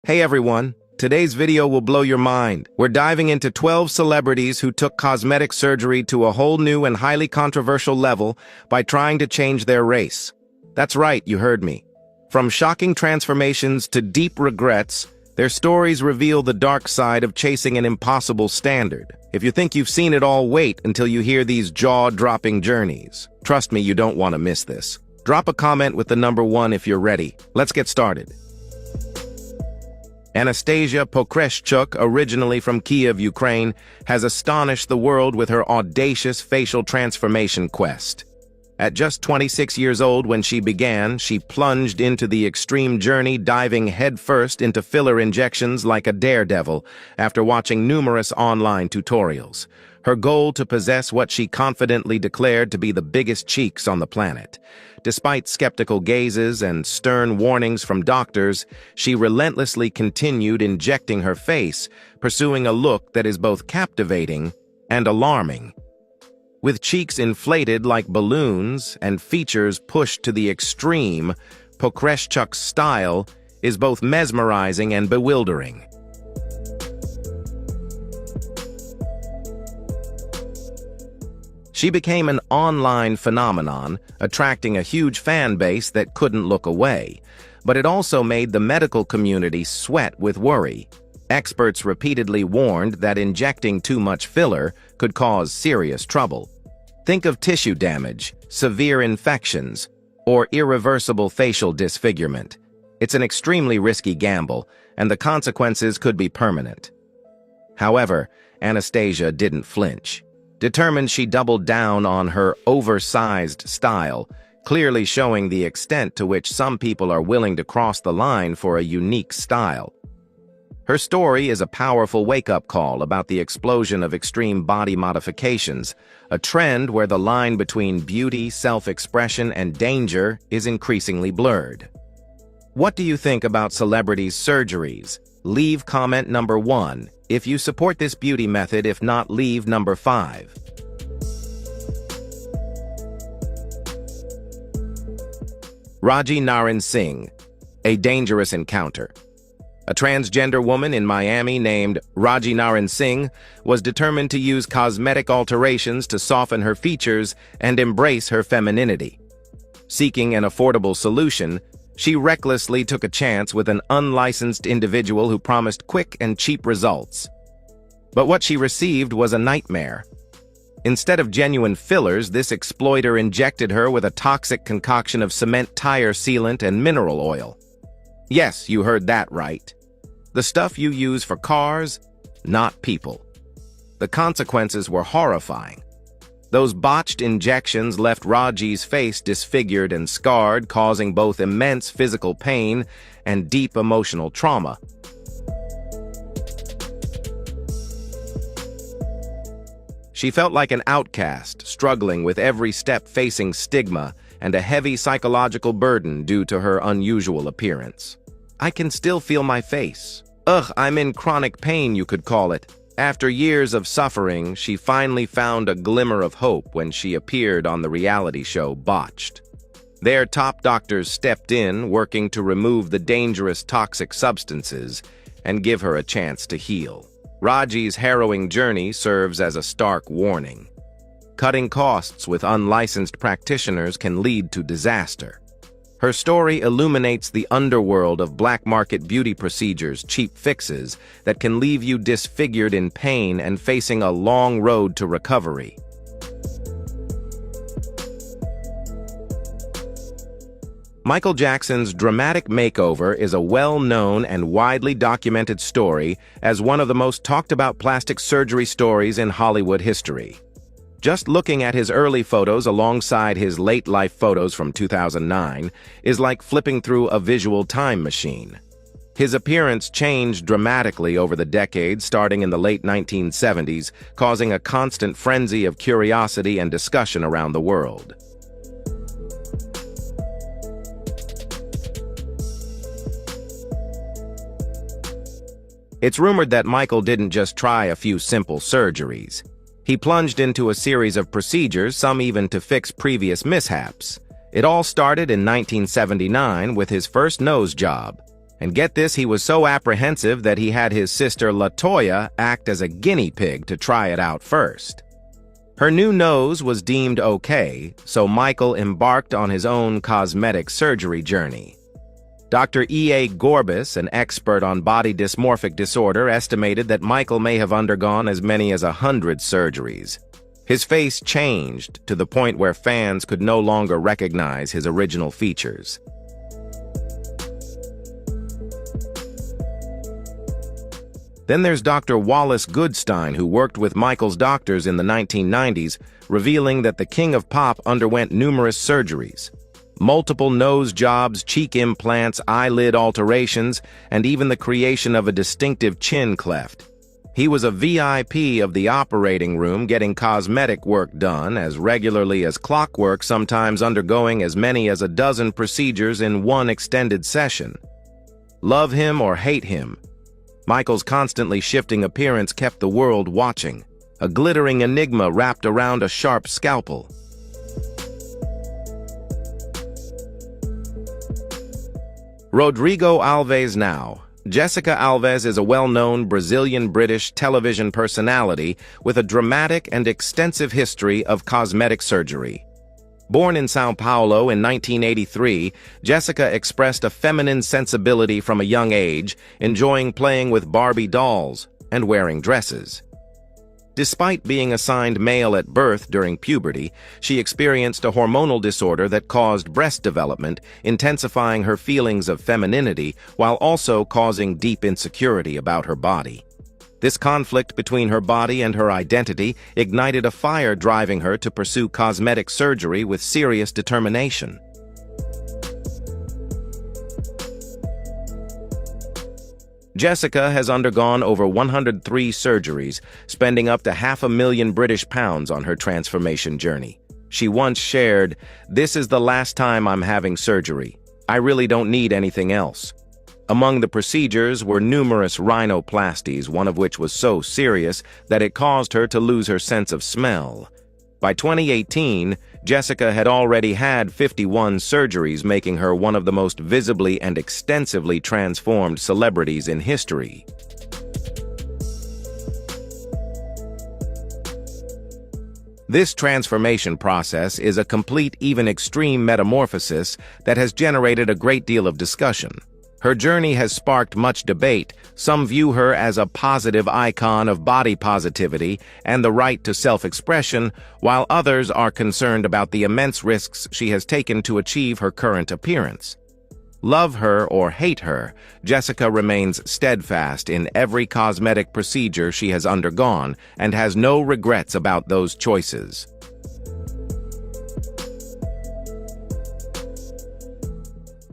Hey everyone, today's video will blow your mind. We're diving into 12 celebrities who took cosmetic surgery to a whole new and highly controversial level by trying to change their race. That's right, you heard me. From shocking transformations to deep regrets, their stories reveal the dark side of chasing an impossible standard. If you think you've seen it all, wait until you hear these jaw-dropping journeys. Trust me, you don't want to miss this. Drop a comment with the number 1 if you're ready. Let's get started. Anastasia Pokreshchuk, originally from Kiev, Ukraine, has astonished the world with her audacious facial transformation quest. At just 26 years old when she began, she plunged into the extreme journey, diving headfirst into filler injections like a daredevil after watching numerous online tutorials. Her goal to possess what she confidently declared to be the biggest cheeks on the planet. Despite skeptical gazes and stern warnings from doctors, she relentlessly continued injecting her face, pursuing a look that is both captivating and alarming. With cheeks inflated like balloons and features pushed to the extreme, Pokreshchuk's style is both mesmerizing and bewildering. She became an online phenomenon, attracting a huge fan base that couldn't look away. But it also made the medical community sweat with worry. Experts repeatedly warned that injecting too much filler could cause serious trouble. Think of tissue damage, severe infections, or irreversible facial disfigurement. It's an extremely risky gamble, and the consequences could be permanent. However, Anastasia didn't flinch. Determined, she doubled down on her oversized style, clearly showing the extent to which some people are willing to cross the line for a unique style. Her story is a powerful wake-up call about the explosion of extreme body modifications, a trend where the line between beauty, self-expression, and danger is increasingly blurred. What do you think about celebrities' surgeries? Leave comment number 1 if you support this beauty method. If not, leave number 5. Raji Naran Singh, a dangerous encounter. A transgender woman in Miami named Raji Naran Singh was determined to use cosmetic alterations to soften her features and embrace her femininity. Seeking an affordable solution, she recklessly took a chance with an unlicensed individual who promised quick and cheap results. But what she received was a nightmare. Instead of genuine fillers, this exploiter injected her with a toxic concoction of cement tire sealant and mineral oil. Yes, you heard that right. The stuff you use for cars, not people. The consequences were horrifying. Those botched injections left Raji's face disfigured and scarred, causing both immense physical pain and deep emotional trauma. She felt like an outcast, struggling with every step, facing stigma and a heavy psychological burden due to her unusual appearance. I can still feel my face. Ugh, I'm in chronic pain, you could call it. After years of suffering, she finally found a glimmer of hope when she appeared on the reality show Botched. Their top doctors stepped in, working to remove the dangerous toxic substances and give her a chance to heal. Raji's harrowing journey serves as a stark warning. Cutting costs with unlicensed practitioners can lead to disaster. Her story illuminates the underworld of black market beauty procedures, cheap fixes that can leave you disfigured in pain and facing a long road to recovery. Michael Jackson's dramatic makeover is a well-known and widely documented story as one of the most talked-about plastic surgery stories in Hollywood history. Just looking at his early photos alongside his late-life photos from 2009 is like flipping through a visual time machine. His appearance changed dramatically over the decades, starting in the late 1970s, causing a constant frenzy of curiosity and discussion around the world. It's rumored that Michael didn't just try a few simple surgeries. He plunged into a series of procedures, some even to fix previous mishaps. It all started in 1979 with his first nose job, And get this, he was so apprehensive that he had his sister LaToya act as a guinea pig to try it out first. Her new nose was deemed okay, so Michael embarked on his own cosmetic surgery journey. Dr. E.A. Gorbis, an expert on body dysmorphic disorder, estimated that Michael may have undergone as many as 100 surgeries. His face changed to the point where fans could no longer recognize his original features. Then there's Dr. Wallace Goodstein, who worked with Michael's doctors in the 1990s, revealing that the King of Pop underwent numerous surgeries. Multiple nose jobs, cheek implants, eyelid alterations, and even the creation of a distinctive chin cleft. He was a VIP of the operating room, getting cosmetic work done as regularly as clockwork, sometimes undergoing as many as a dozen procedures in one extended session. Love him or hate him, Michael's constantly shifting appearance kept the world watching, a glittering enigma wrapped around a sharp scalpel. Rodrigo Alves now. Jessica Alves is a well-known Brazilian-British television personality with a dramatic and extensive history of cosmetic surgery. Born in São Paulo in 1983, Jessica expressed a feminine sensibility from a young age, enjoying playing with Barbie dolls and wearing dresses. Despite being assigned male at birth during puberty, she experienced a hormonal disorder that caused breast development, intensifying her feelings of femininity while also causing deep insecurity about her body. This conflict between her body and her identity ignited a fire driving her to pursue cosmetic surgery with serious determination. Jessica has undergone over 103 surgeries, spending up to £500,000 on her transformation journey. She once shared, "This is the last time I'm having surgery. I really don't need anything else." Among the procedures were numerous rhinoplasties, one of which was so serious that it caused her to lose her sense of smell. By 2018, Jessica had already had 51 surgeries, making her one of the most visibly and extensively transformed celebrities in history. This transformation process is a complete, even extreme metamorphosis that has generated a great deal of discussion. Her journey has sparked much debate. Some view her as a positive icon of body positivity and the right to self-expression, while others are concerned about the immense risks she has taken to achieve her current appearance. Love her or hate her, Jessica remains steadfast in every cosmetic procedure she has undergone and has no regrets about those choices.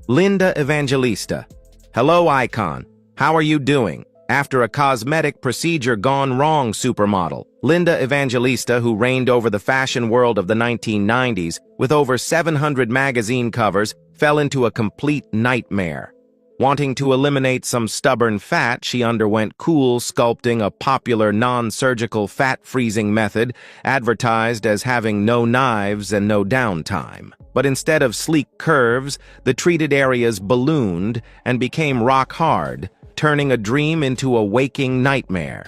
Linda Evangelista. Hello, icon. How are you doing? After a cosmetic procedure gone wrong, supermodel Linda Evangelista, who reigned over the fashion world of the 1990s with over 700 magazine covers, fell into a complete nightmare. Wanting to eliminate some stubborn fat, she underwent cool sculpting, a popular non-surgical fat-freezing method advertised as having no knives and no downtime. But instead of sleek curves, the treated areas ballooned and became rock-hard, turning a dream into a waking nightmare.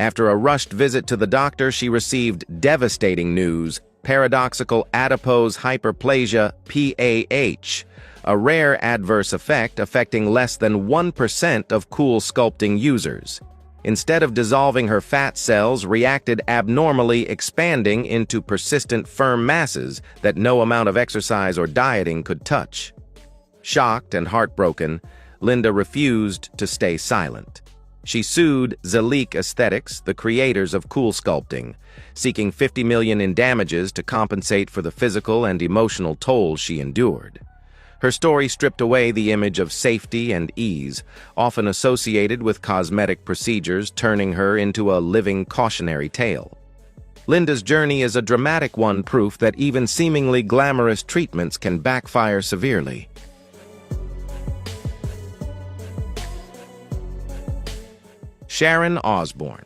After a rushed visit to the doctor, she received devastating news: paradoxical adipose hyperplasia, PAH, a rare adverse effect affecting less than 1% of cool sculpting users. Instead of dissolving, her fat cells reacted abnormally, expanding into persistent firm masses that no amount of exercise or dieting could touch. Shocked and heartbroken, Linda refused to stay silent. She sued Zeliek Aesthetics, the creators of cool sculpting, seeking $50 million in damages to compensate for the physical and emotional toll she endured. Her story stripped away the image of safety and ease, often associated with cosmetic procedures, turning her into a living cautionary tale. Linda's journey is a dramatic one, proof that even seemingly glamorous treatments can backfire severely. Sharon Osbourne.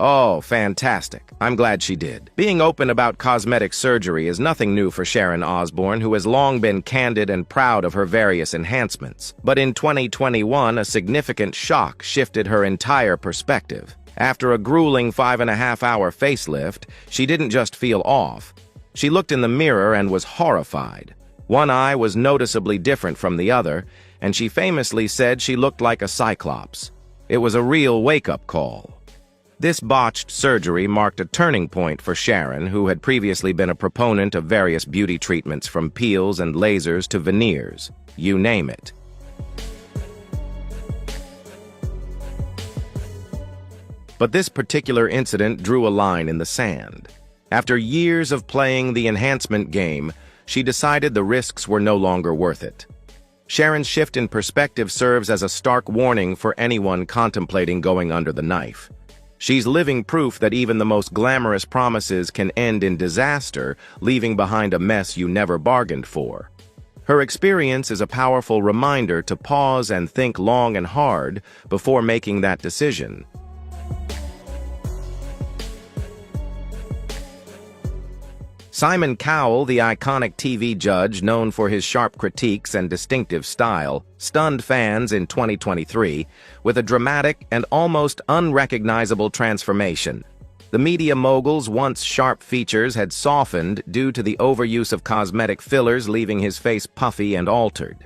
Oh, fantastic. I'm glad she did. Being open about cosmetic surgery is nothing new for Sharon Osbourne, who has long been candid and proud of her various enhancements. But in 2021, a significant shock shifted her entire perspective. After a grueling 5.5-hour facelift, she didn't just feel off. She looked in the mirror and was horrified. One eye was noticeably different from the other, and she famously said she looked like a cyclops. It was a real wake-up call. This botched surgery marked a turning point for Sharon, who had previously been a proponent of various beauty treatments from peels and lasers to veneers. You name it. But this particular incident drew a line in the sand. After years of playing the enhancement game, she decided the risks were no longer worth it. Sharon's shift in perspective serves as a stark warning for anyone contemplating going under the knife. She's living proof that even the most glamorous promises can end in disaster, leaving behind a mess you never bargained for. Her experience is a powerful reminder to pause and think long and hard before making that decision. Simon Cowell, the iconic TV judge known for his sharp critiques and distinctive style, stunned fans in 2023 with a dramatic and almost unrecognizable transformation. The media mogul's once sharp features had softened due to the overuse of cosmetic fillers, leaving his face puffy and altered.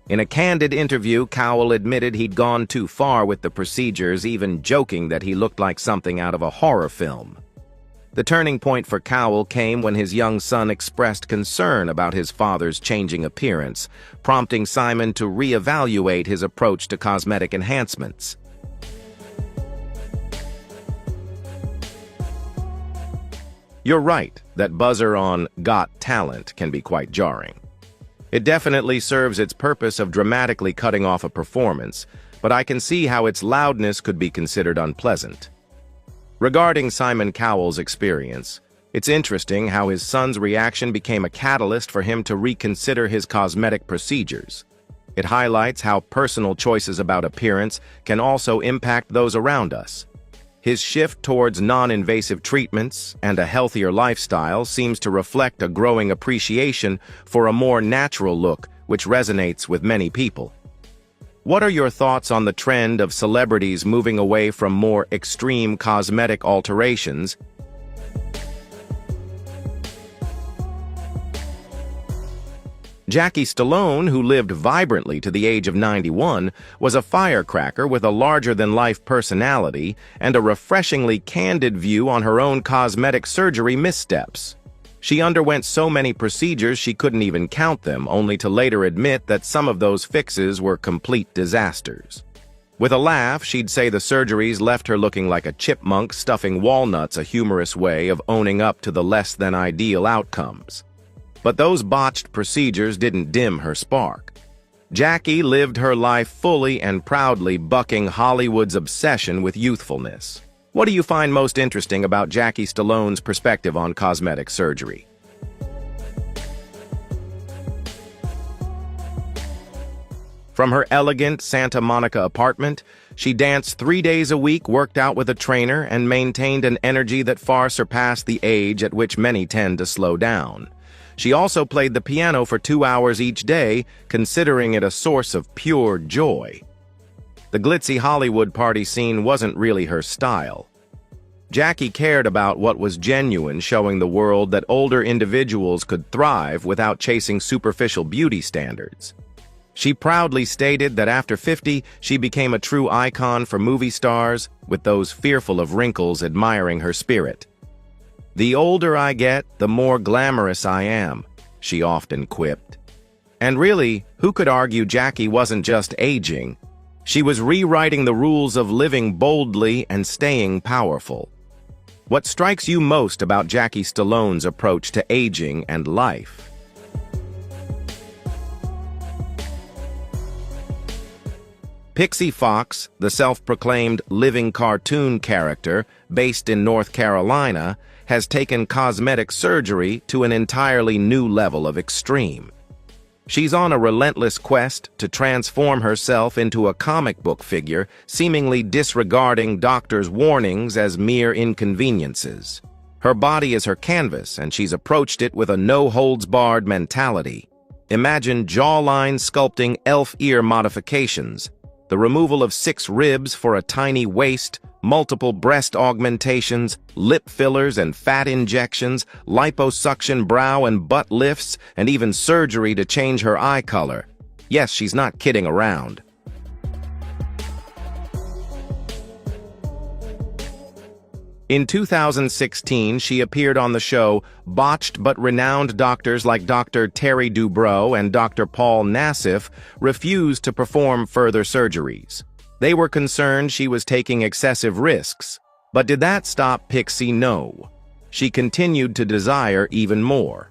In a candid interview, Cowell admitted he'd gone too far with the procedures, even joking that he looked like something out of a horror film. The turning point for Cowell came when his young son expressed concern about his father's changing appearance, prompting Simon to reevaluate his approach to cosmetic enhancements. You're right that buzzer on Got Talent can be quite jarring. It definitely serves its purpose of dramatically cutting off a performance, but I can see how its loudness could be considered unpleasant. Regarding Simon Cowell's experience, it's interesting how his son's reaction became a catalyst for him to reconsider his cosmetic procedures. It highlights how personal choices about appearance can also impact those around us. His shift towards non-invasive treatments and a healthier lifestyle seems to reflect a growing appreciation for a more natural look, which resonates with many people. What are your thoughts on the trend of celebrities moving away from more extreme cosmetic alterations? Jackie Stallone, who lived vibrantly to the age of 91, was a firecracker with a larger-than-life personality and a refreshingly candid view on her own cosmetic surgery missteps. She underwent so many procedures she couldn't even count them, only to later admit that some of those fixes were complete disasters. With a laugh, she'd say the surgeries left her looking like a chipmunk stuffing walnuts, a humorous way of owning up to the less-than-ideal outcomes. But those botched procedures didn't dim her spark. Jackie lived her life fully and proudly, bucking Hollywood's obsession with youthfulness. What do you find most interesting about Jackie Stallone's perspective on cosmetic surgery? From her elegant Santa Monica apartment, she danced 3 days a week, worked out with a trainer, and maintained an energy that far surpassed the age at which many tend to slow down. She also played the piano for 2 hours each day, considering it a source of pure joy. The glitzy Hollywood party scene wasn't really her style. Jackie cared about what was genuine, showing the world that older individuals could thrive without chasing superficial beauty standards. She proudly stated that after 50, she became a true icon for movie stars, with those fearful of wrinkles admiring her spirit. "The older I get, the more glamorous I am," she often quipped. And really, who could argue Jackie wasn't just aging? She was rewriting the rules of living boldly and staying powerful. What strikes you most about Jackie Stallone's approach to aging and life? Pixie Fox, the self-proclaimed living cartoon character based in North Carolina, has taken cosmetic surgery to an entirely new level of extreme. She's on a relentless quest to transform herself into a comic book figure, seemingly disregarding doctors' warnings as mere inconveniences. Her body is her canvas, and she's approached it with a no-holds-barred mentality. Imagine jawline sculpting elf ear modifications, the removal of 6 ribs for a tiny waist, multiple breast augmentations, lip fillers and fat injections, liposuction brow and butt lifts, and even surgery to change her eye color. Yes, she's not kidding around. In 2016, she appeared on the show Botched, but renowned doctors like Dr. Terry Dubrow and Dr. Paul Nassif refused to perform further surgeries. They were concerned she was taking excessive risks. But did that stop Pixie? No. She continued to desire even more.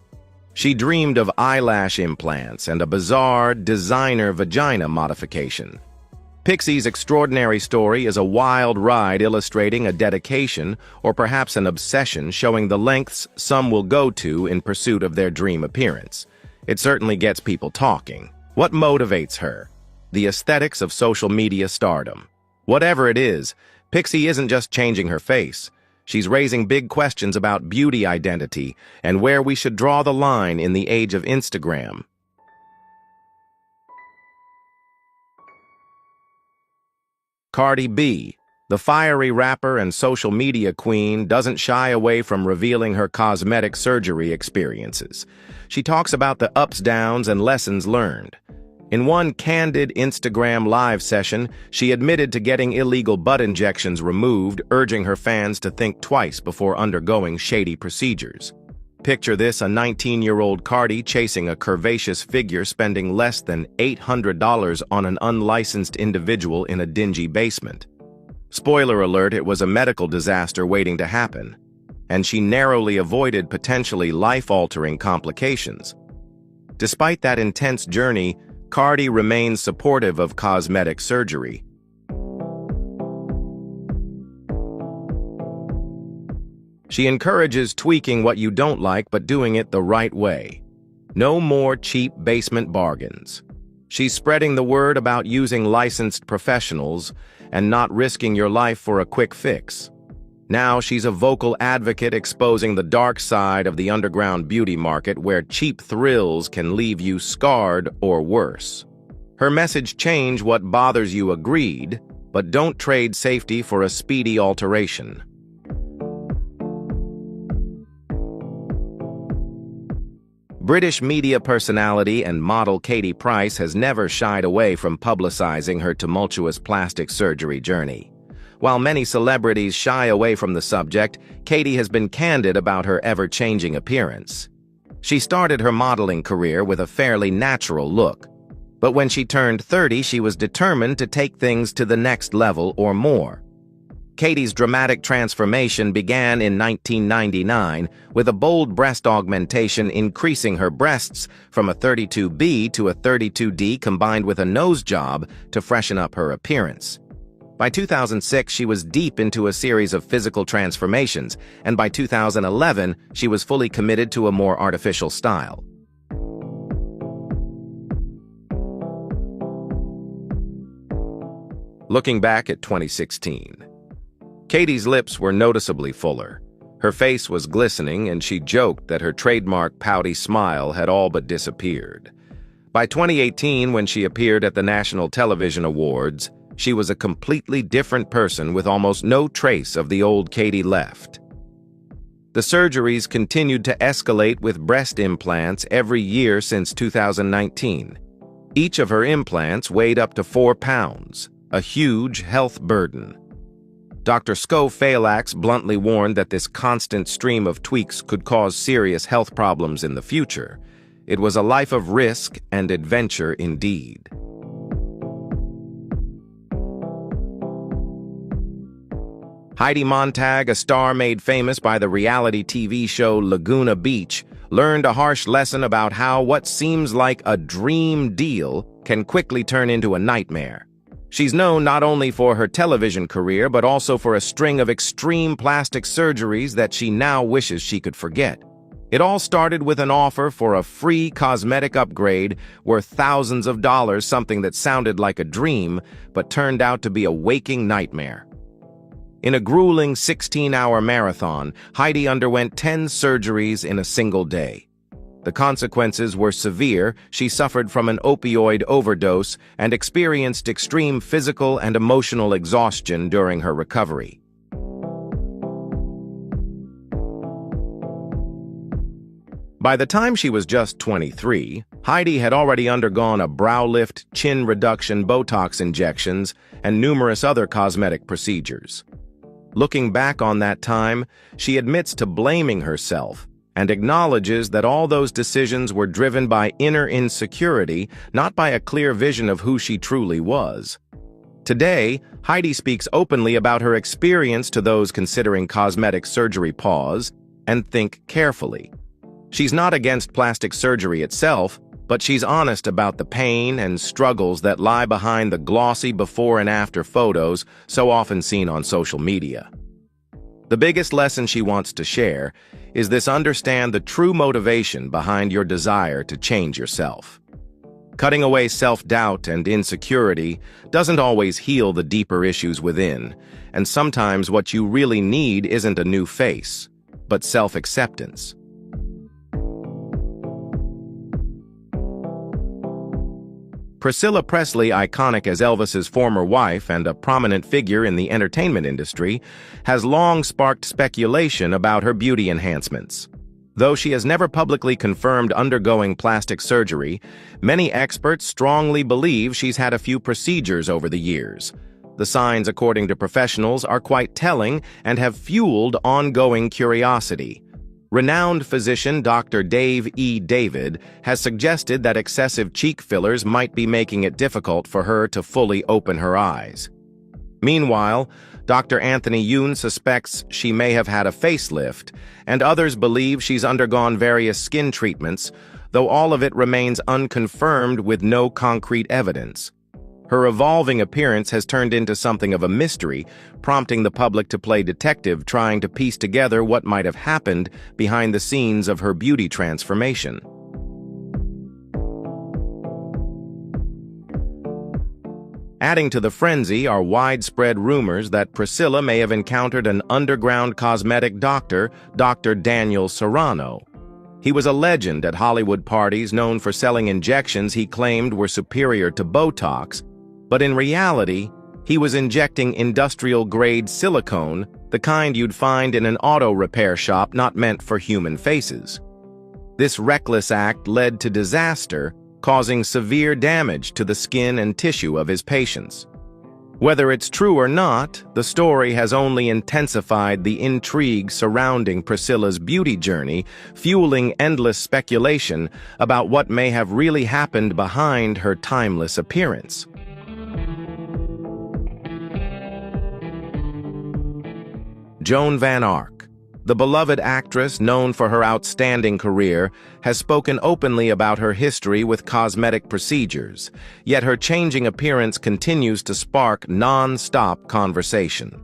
She dreamed of eyelash implants and a bizarre designer vagina modification. Pixie's extraordinary story is a wild ride illustrating a dedication, or perhaps an obsession, showing the lengths some will go to in pursuit of their dream appearance. It certainly gets people talking. What motivates her? The aesthetics of social media stardom. Whatever it is, Pixie isn't just changing her face. She's raising big questions about beauty identity and where we should draw the line in the age of Instagram. Cardi B, the fiery rapper and social media queen, doesn't shy away from revealing her cosmetic surgery experiences. She talks about the ups, downs, and lessons learned. In one candid Instagram live session, she admitted to getting illegal butt injections removed, urging her fans to think twice before undergoing shady procedures. Picture this: a 19-year-old Cardi chasing a curvaceous figure, spending less than $800 on an unlicensed individual in a dingy basement. Spoiler alert, it was a medical disaster waiting to happen, and she narrowly avoided potentially life-altering complications. Despite that intense journey, Cardi remains supportive of cosmetic surgery. She encourages tweaking what you don't like, but doing it the right way. No more cheap basement bargains. She's spreading the word about using licensed professionals and not risking your life for a quick fix. Now she's a vocal advocate, exposing the dark side of the underground beauty market, where cheap thrills can leave you scarred or worse. Her message: change what bothers you, agreed, but don't trade safety for a speedy alteration. British media personality and model Katie Price has never shied away from publicizing her tumultuous plastic surgery journey. While many celebrities shy away from the subject, Katie has been candid about her ever-changing appearance. She started her modeling career with a fairly natural look, but when she turned 30, she was determined to take things to the next level or more. Katie's dramatic transformation began in 1999 with a bold breast augmentation, increasing her breasts from a 32B to a 32D, combined with a nose job to freshen up her appearance. By 2006, she was deep into a series of physical transformations, and by 2011, she was fully committed to a more artificial style. Looking back at 2016, Katie's lips were noticeably fuller. Her face was glistening, and she joked that her trademark pouty smile had all but disappeared. By 2018, when she appeared at the National Television Awards, she was a completely different person with almost no trace of the old Katie left. The surgeries continued to escalate, with breast implants every year since 2019. Each of her implants weighed up to 4 pounds, a huge health burden. Dr. Falax bluntly warned that this constant stream of tweaks could cause serious health problems in the future. It was a life of risk and adventure indeed. Heidi Montag, a star made famous by the reality TV show Laguna Beach, learned a harsh lesson about how what seems like a dream deal can quickly turn into a nightmare. She's known not only for her television career, but also for a string of extreme plastic surgeries that she now wishes she could forget. It all started with an offer for a free cosmetic upgrade worth thousands of dollars, something that sounded like a dream, but turned out to be a waking nightmare. In a grueling 16-hour marathon, Heidi underwent 10 surgeries in a single day. The consequences were severe. She suffered from an opioid overdose and experienced extreme physical and emotional exhaustion during her recovery. By the time she was just 23, Heidi had already undergone a brow lift, chin reduction, Botox injections, and numerous other cosmetic procedures. Looking back on that time, she admits to blaming herself and acknowledges that all those decisions were driven by inner insecurity, not by a clear vision of who she truly was. Today, Heidi speaks openly about her experience to those considering cosmetic surgery. Pause and think carefully. She's not against plastic surgery itself, but she's honest about the pain and struggles that lie behind the glossy before and after photos so often seen on social media. The biggest lesson she wants to share is this: understand the true motivation behind your desire to change yourself. Cutting away self-doubt and insecurity doesn't always heal the deeper issues within, and sometimes what you really need isn't a new face, but self-acceptance. Priscilla Presley, iconic as Elvis's former wife and a prominent figure in the entertainment industry, has long sparked speculation about her beauty enhancements. Though she has never publicly confirmed undergoing plastic surgery, many experts strongly believe she's had a few procedures over the years. The signs, according to professionals, are quite telling and have fueled ongoing curiosity. Renowned physician Dr. Dave E. David has suggested that excessive cheek fillers might be making it difficult for her to fully open her eyes. Meanwhile, Dr. Anthony Yoon suspects she may have had a facelift, and others believe she's undergone various skin treatments, though all of it remains unconfirmed with no concrete evidence. Her evolving appearance has turned into something of a mystery, prompting the public to play detective, trying to piece together what might have happened behind the scenes of her beauty transformation. Adding to the frenzy are widespread rumors that Priscilla may have encountered an underground cosmetic doctor, Dr. Daniel Serrano. He was a legend at Hollywood parties, known for selling injections he claimed were superior to Botox, but in reality, he was injecting industrial-grade silicone, the kind you'd find in an auto repair shop not meant for human faces. This reckless act led to disaster, causing severe damage to the skin and tissue of his patients. Whether it's true or not, the story has only intensified the intrigue surrounding Priscilla's beauty journey, fueling endless speculation about what may have really happened behind her timeless appearance. Joan Van Ark, the beloved actress known for her outstanding career, has spoken openly about her history with cosmetic procedures, yet her changing appearance continues to spark non-stop conversation.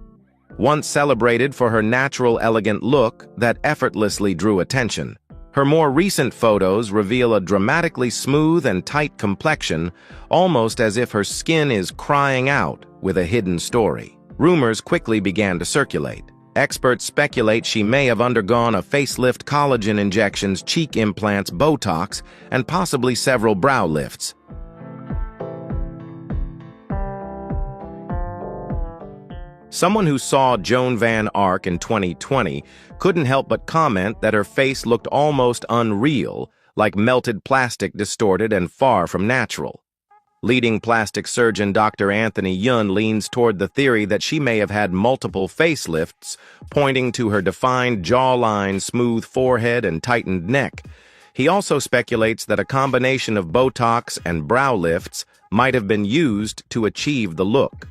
Once celebrated for her natural, elegant look that effortlessly drew attention, her more recent photos reveal a dramatically smooth and tight complexion, almost as if her skin is crying out with a hidden story. Rumors quickly began to circulate. Experts speculate she may have undergone a facelift, collagen injections, cheek implants, Botox, and possibly several brow lifts. Someone who saw Joan Van Ark in 2020 couldn't help but comment that her face looked almost unreal, like melted plastic, distorted and far from natural. Leading plastic surgeon Dr. Anthony Yoon leans toward the theory that she may have had multiple facelifts, pointing to her defined jawline, smooth forehead, and tightened neck. He also speculates that a combination of Botox and brow lifts might have been used to achieve the look.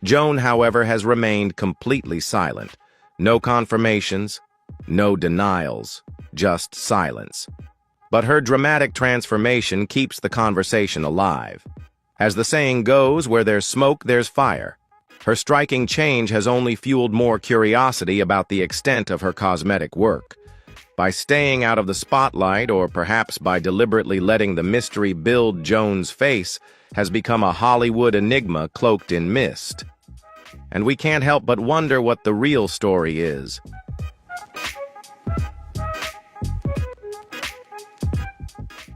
Joan, however, has remained completely silent. No confirmations, no denials, just silence. But her dramatic transformation keeps the conversation alive. As the saying goes, where there's smoke, there's fire. Her striking change has only fueled more curiosity about the extent of her cosmetic work. By staying out of the spotlight, or perhaps by deliberately letting the mystery build, Joan's face has become a Hollywood enigma cloaked in mist. And we can't help but wonder what the real story is.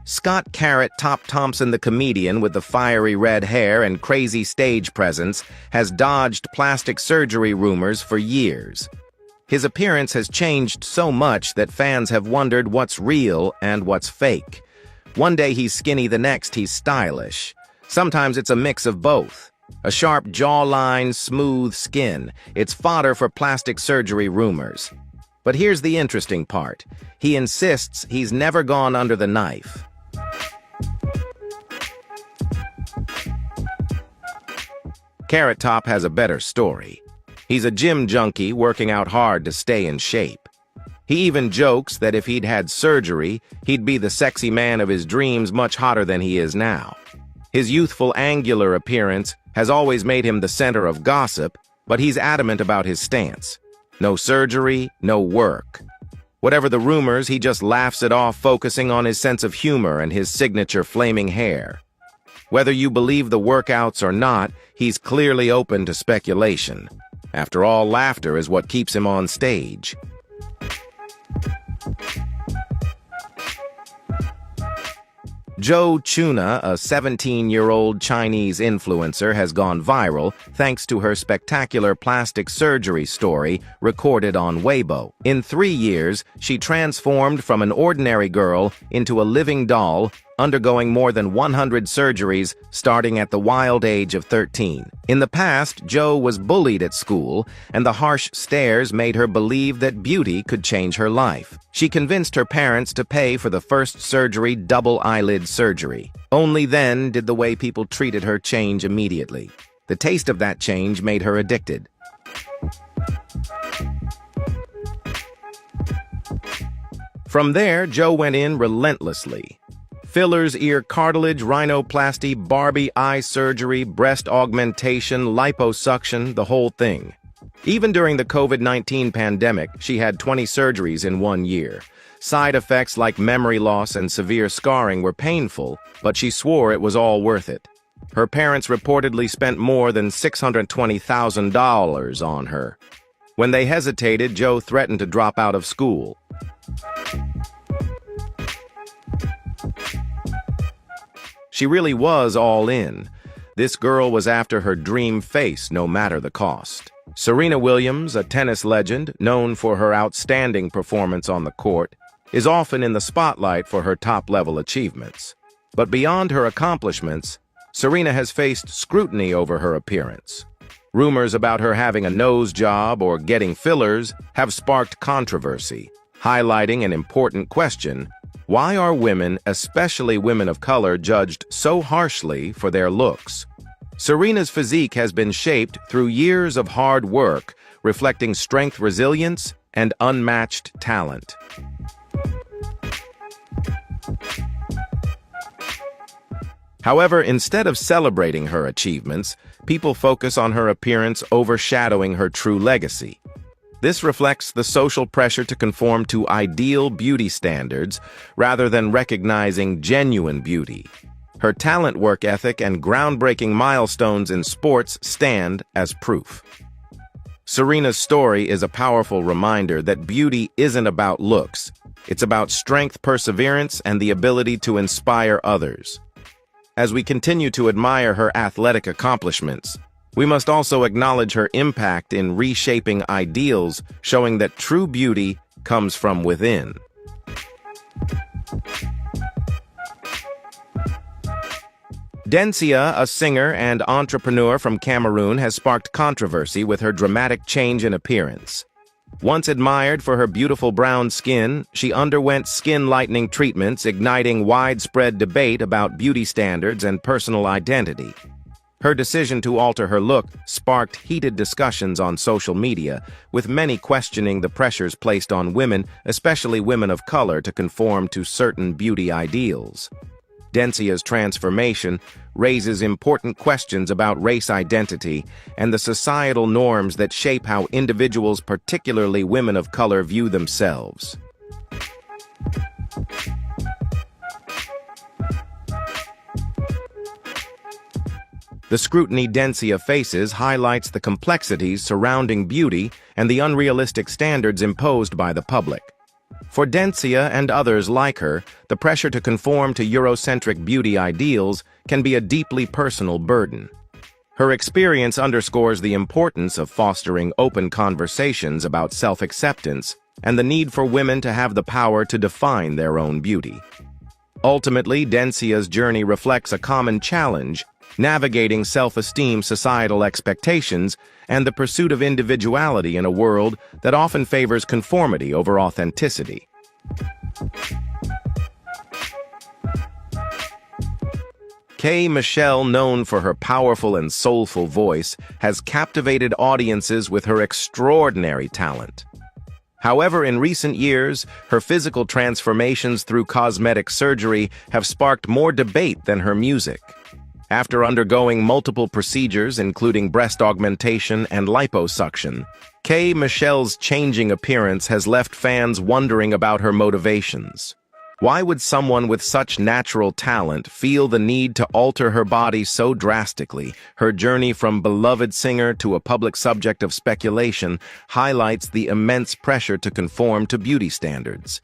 Scott Carrot Top Thompson, the comedian with the fiery red hair and crazy stage presence, has dodged plastic surgery rumors for years. His appearance has changed so much that fans have wondered what's real and what's fake. One day he's skinny, the next he's stylish. Sometimes it's a mix of both. A sharp jawline, smooth skin. It's fodder for plastic surgery rumors. But here's the interesting part. He insists he's never gone under the knife. Carrot Top has a better story. He's a gym junkie working out hard to stay in shape. He even jokes that if he'd had surgery, he'd be the sexy man of his dreams, much hotter than he is now. His youthful, angular appearance has always made him the center of gossip, but he's adamant about his stance. No surgery, no work. Whatever the rumors, he just laughs it off, focusing on his sense of humor and his signature flaming hair. Whether you believe the workouts or not, he's clearly open to speculation. After all, laughter is what keeps him on stage. Joe Tuna, a 17-year-old Chinese influencer, has gone viral thanks to her spectacular plastic surgery story recorded on Weibo. In 3 years, she transformed from an ordinary girl into a living doll, undergoing more than 100 surgeries starting at the wild age of 13. In the past, Joe was bullied at school, and the harsh stares made her believe that beauty could change her life. She convinced her parents to pay for the first surgery, double eyelid surgery. Only then did the way people treated her change immediately. The taste of that change made her addicted. From there, Joe went in relentlessly. Fillers, ear cartilage, rhinoplasty, Barbie eye surgery, breast augmentation, liposuction, the whole thing. Even during the COVID-19 pandemic, she had 20 surgeries in 1 year. Side effects like memory loss and severe scarring were painful, but she swore it was all worth it. Her parents reportedly spent more than $620,000 on her. When they hesitated, Joe threatened to drop out of school. She really was all in. This girl was after her dream face, no matter the cost. Serena Williams, a tennis legend known for her outstanding performance on the court, is often in the spotlight for her top-level achievements. But beyond her accomplishments, Serena has faced scrutiny over her appearance. Rumors about her having a nose job or getting fillers have sparked controversy, highlighting an important question: why are women, especially women of color, judged so harshly for their looks? Serena's physique has been shaped through years of hard work, reflecting strength, resilience, and unmatched talent. However, instead of celebrating her achievements, people focus on her appearance overshadowing her true legacy. This reflects the social pressure to conform to ideal beauty standards rather than recognizing genuine beauty. Her talent, work ethic, and groundbreaking milestones in sports stand as proof. Serena's story is a powerful reminder that beauty isn't about looks. It's about strength, perseverance, and the ability to inspire others. As we continue to admire her athletic accomplishments, we must also acknowledge her impact in reshaping ideals, showing that true beauty comes from within. Densia, a singer and entrepreneur from Cameroon, has sparked controversy with her dramatic change in appearance. Once admired for her beautiful brown skin, she underwent skin-lightening treatments, igniting widespread debate about beauty standards and personal identity. Her decision to alter her look sparked heated discussions on social media, with many questioning the pressures placed on women, especially women of color, to conform to certain beauty ideals. Densia's transformation raises important questions about race identity and the societal norms that shape how individuals, particularly women of color, view themselves. The scrutiny Densya faces highlights the complexities surrounding beauty and the unrealistic standards imposed by the public. For Densya and others like her, the pressure to conform to Eurocentric beauty ideals can be a deeply personal burden. Her experience underscores the importance of fostering open conversations about self-acceptance and the need for women to have the power to define their own beauty. Ultimately, Densya's journey reflects a common challenge: navigating self-esteem, societal expectations, and the pursuit of individuality in a world that often favors conformity over authenticity. K. Michelle, known for her powerful and soulful voice, has captivated audiences with her extraordinary talent. However, in recent years, her physical transformations through cosmetic surgery have sparked more debate than her music. After undergoing multiple procedures, including breast augmentation and liposuction, K. Michelle's changing appearance has left fans wondering about her motivations. Why would someone with such natural talent feel the need to alter her body so drastically? Her journey from beloved singer to a public subject of speculation highlights the immense pressure to conform to beauty standards.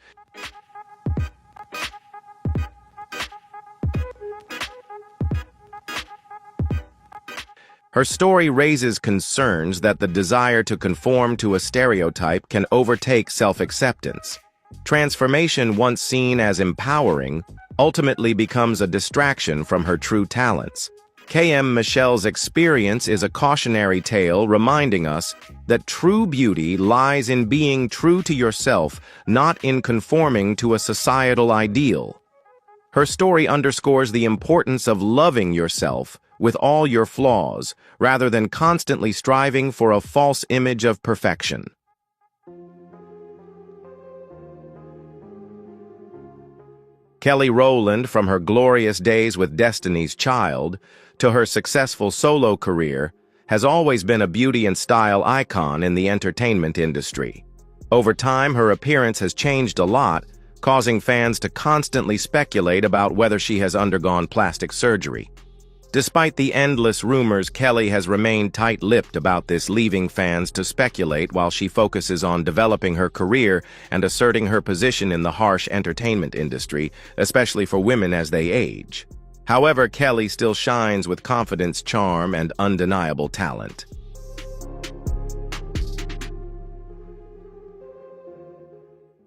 Her story raises concerns that the desire to conform to a stereotype can overtake self-acceptance. Transformation, once seen as empowering, ultimately becomes a distraction from her true talents. K.M. Michelle's experience is a cautionary tale reminding us that true beauty lies in being true to yourself, not in conforming to a societal ideal. Her story underscores the importance of loving yourself with all your flaws, rather than constantly striving for a false image of perfection. Kelly Rowland, from her glorious days with Destiny's Child to her successful solo career, has always been a beauty and style icon in the entertainment industry. Over time, her appearance has changed a lot, causing fans to constantly speculate about whether she has undergone plastic surgery. Despite the endless rumors, Kelly has remained tight-lipped about this, leaving fans to speculate while she focuses on developing her career and asserting her position in the harsh entertainment industry, especially for women as they age. However, Kelly still shines with confidence, charm, and undeniable talent.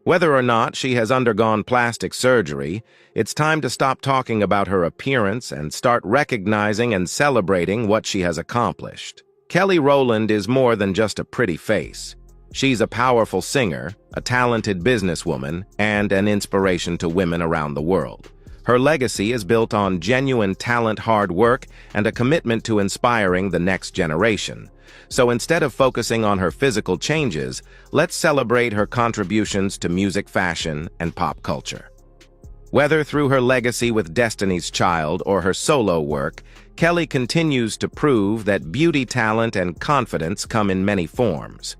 Whether or not she has undergone plastic surgery, it's time to stop talking about her appearance and start recognizing and celebrating what she has accomplished. Kelly Rowland is more than just a pretty face. She's a powerful singer, a talented businesswoman, and an inspiration to women around the world. Her legacy is built on genuine talent, hard work, and a commitment to inspiring the next generation. So instead of focusing on her physical changes, let's celebrate her contributions to music, fashion, and pop culture. Whether through her legacy with Destiny's Child or her solo work, Kelly continues to prove that beauty, talent, and confidence come in many forms.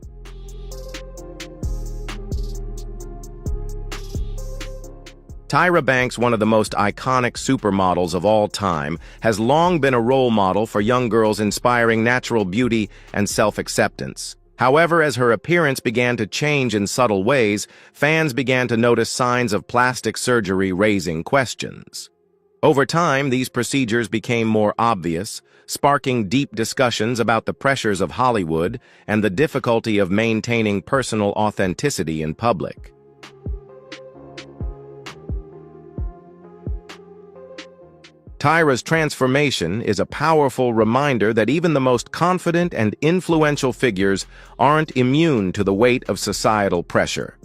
Tyra Banks, one of the most iconic supermodels of all time, has long been a role model for young girls, inspiring natural beauty and self-acceptance. However, as her appearance began to change in subtle ways, fans began to notice signs of plastic surgery, raising questions. Over time, these procedures became more obvious, sparking deep discussions about the pressures of Hollywood and the difficulty of maintaining personal authenticity in public. Tyra's transformation is a powerful reminder that even the most confident and influential figures aren't immune to the weight of societal pressure.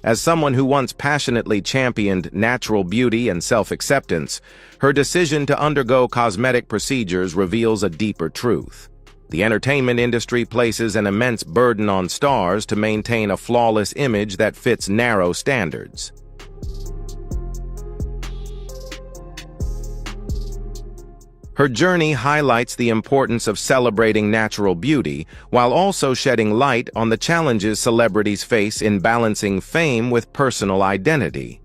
As someone who once passionately championed natural beauty and self-acceptance, her decision to undergo cosmetic procedures reveals a deeper truth. The entertainment industry places an immense burden on stars to maintain a flawless image that fits narrow standards. Her journey highlights the importance of celebrating natural beauty, while also shedding light on the challenges celebrities face in balancing fame with personal identity.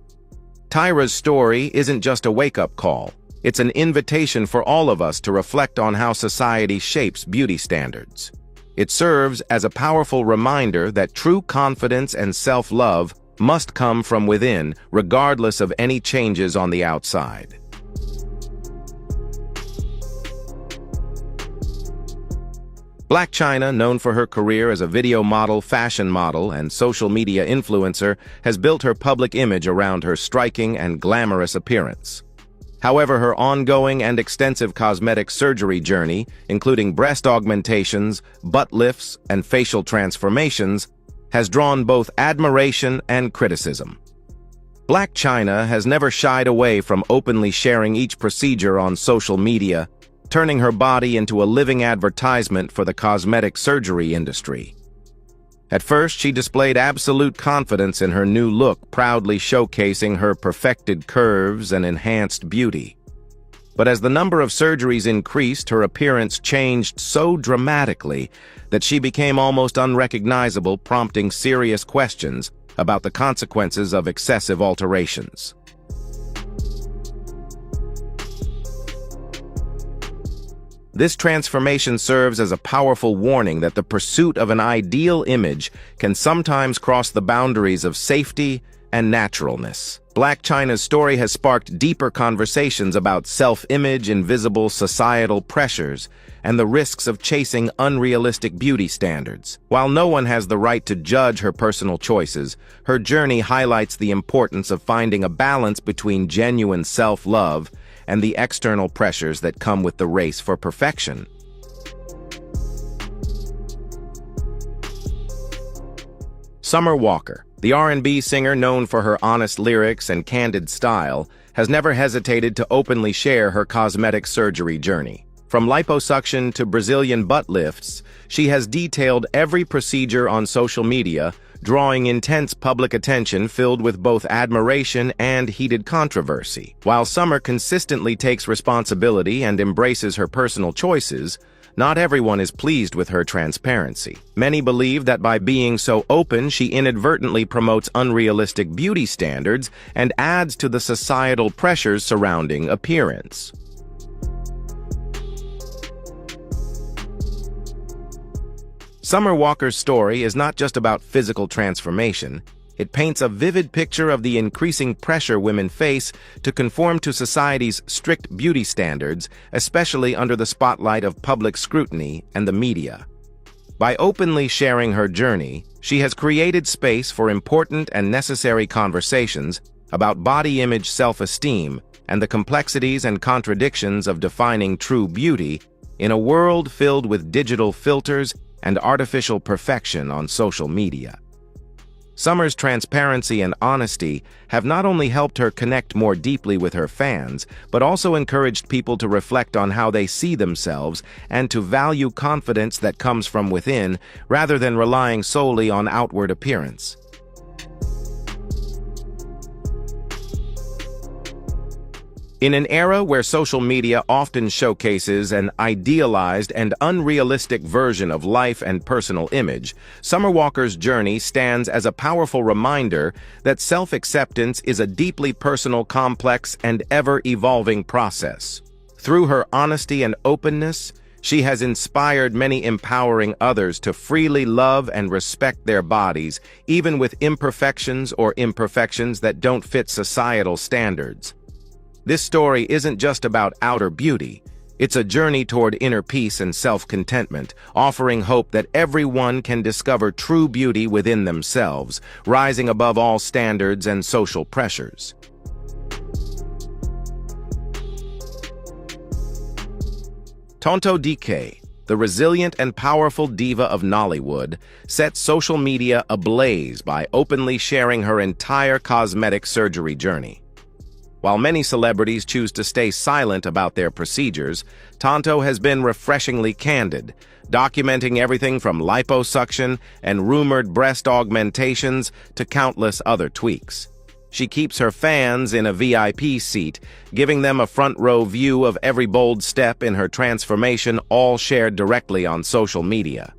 Tyra's story isn't just a wake-up call. It's an invitation for all of us to reflect on how society shapes beauty standards. It serves as a powerful reminder that true confidence and self-love must come from within, regardless of any changes on the outside. Blac Chyna, known for her career as a video model, fashion model, and social media influencer, has built her public image around her striking and glamorous appearance. However, her ongoing and extensive cosmetic surgery journey, including breast augmentations, butt lifts, and facial transformations, has drawn both admiration and criticism. Blac Chyna has never shied away from openly sharing each procedure on social media, turning her body into a living advertisement for the cosmetic surgery industry. At first, she displayed absolute confidence in her new look, proudly showcasing her perfected curves and enhanced beauty. But as the number of surgeries increased, her appearance changed so dramatically that she became almost unrecognizable, prompting serious questions about the consequences of excessive alterations. This transformation serves as a powerful warning that the pursuit of an ideal image can sometimes cross the boundaries of safety and naturalness. Blac Chyna's story has sparked deeper conversations about self-image, invisible societal pressures, and the risks of chasing unrealistic beauty standards. While no one has the right to judge her personal choices, her journey highlights the importance of finding a balance between genuine self-love and the external pressures that come with the race for perfection. Summer Walker, the R&B singer known for her honest lyrics and candid style, has never hesitated to openly share her cosmetic surgery journey. From liposuction to Brazilian butt lifts, she has detailed every procedure on social media, drawing intense public attention filled with both admiration and heated controversy. While Summer consistently takes responsibility and embraces her personal choices, not everyone is pleased with her transparency. Many believe that by being so open, she inadvertently promotes unrealistic beauty standards and adds to the societal pressures surrounding appearance. Summer Walker's story is not just about physical transformation. It paints a vivid picture of the increasing pressure women face to conform to society's strict beauty standards, especially under the spotlight of public scrutiny and the media. By openly sharing her journey, she has created space for important and necessary conversations about body image, self-esteem, and the complexities and contradictions of defining true beauty in a world filled with digital filters and artificial perfection on social media. Summer's transparency and honesty have not only helped her connect more deeply with her fans, but also encouraged people to reflect on how they see themselves and to value confidence that comes from within rather than relying solely on outward appearance. In an era where social media often showcases an idealized and unrealistic version of life and personal image, Summer Walker's journey stands as a powerful reminder that self-acceptance is a deeply personal, complex, and ever-evolving process. Through her honesty and openness, she has inspired many, empowering others to freely love and respect their bodies, even with imperfections or imperfections that don't fit societal standards. This story isn't just about outer beauty. It's a journey toward inner peace and self-contentment, offering hope that everyone can discover true beauty within themselves, rising above all standards and social pressures. Tonto DK, the resilient and powerful diva of Nollywood, set social media ablaze by openly sharing her entire cosmetic surgery journey. While many celebrities choose to stay silent about their procedures, Tonto has been refreshingly candid, documenting everything from liposuction and rumored breast augmentations to countless other tweaks. She keeps her fans in a VIP seat, giving them a front-row view of every bold step in her transformation, all shared directly on social media.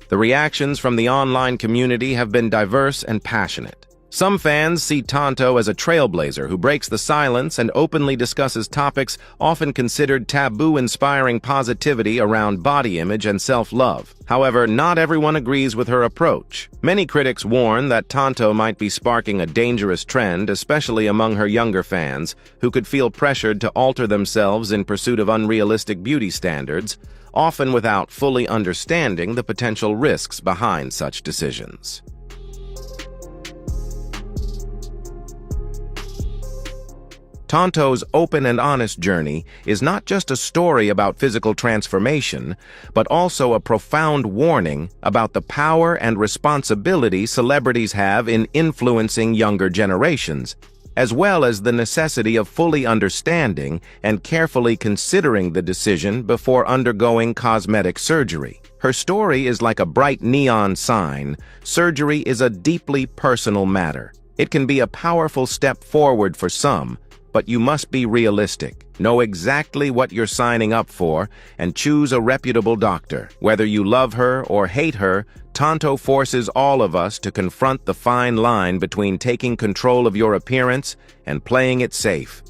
The reactions from the online community have been diverse and passionate. Some fans see Tonto as a trailblazer who breaks the silence and openly discusses topics often considered taboo, inspiring positivity around body image and self-love. However, not everyone agrees with her approach. Many critics warn that Tonto might be sparking a dangerous trend, especially among her younger fans, who could feel pressured to alter themselves in pursuit of unrealistic beauty standards, often without fully understanding the potential risks behind such decisions. Tonto's open and honest journey is not just a story about physical transformation, but also a profound warning about the power and responsibility celebrities have in influencing younger generations, as well as the necessity of fully understanding and carefully considering the decision before undergoing cosmetic surgery. Her story is like a bright neon sign. Surgery is a deeply personal matter. It can be a powerful step forward for some, but you must be realistic. Know exactly what you're signing up for and choose a reputable doctor. Whether you love her or hate her, Tonto forces all of us to confront the fine line between taking control of your appearance and playing it safe.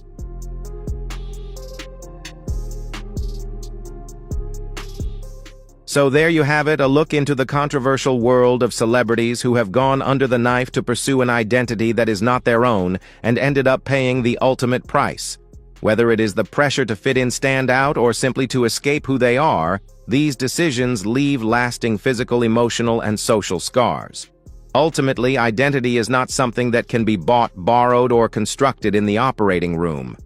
So there you have it, a look into the controversial world of celebrities who have gone under the knife to pursue an identity that is not their own and ended up paying the ultimate price. Whether it is the pressure to fit in, stand out, or simply to escape who they are, these decisions leave lasting physical, emotional, and social scars. Ultimately, identity is not something that can be bought, borrowed, or constructed in the operating room.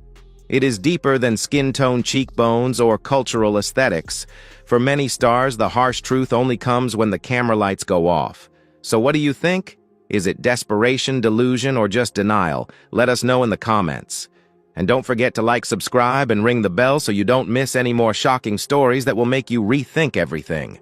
It is deeper than skin tone, cheekbones, or cultural aesthetics. For many stars, the harsh truth only comes when the camera lights go off. So what do you think? Is it desperation, delusion, or just denial? Let us know in the comments. And don't forget to like, subscribe, and ring the bell so you don't miss any more shocking stories that will make you rethink everything.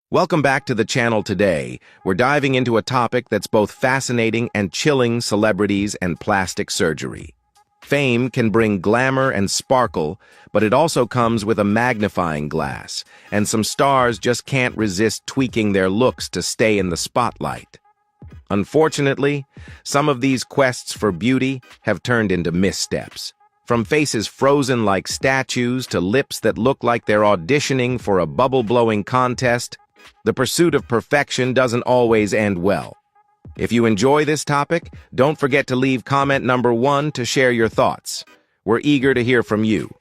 Welcome back to the channel. Today, we're diving into a topic that's both fascinating and chilling: celebrities and plastic surgery. Fame can bring glamour and sparkle, but it also comes with a magnifying glass, and some stars just can't resist tweaking their looks to stay in the spotlight. Unfortunately, some of these quests for beauty have turned into missteps. From faces frozen like statues to lips that look like they're auditioning for a bubble-blowing contest, the pursuit of perfection doesn't always end well. If you enjoy this topic, don't forget to leave comment number 1 to share your thoughts. We're eager to hear from you.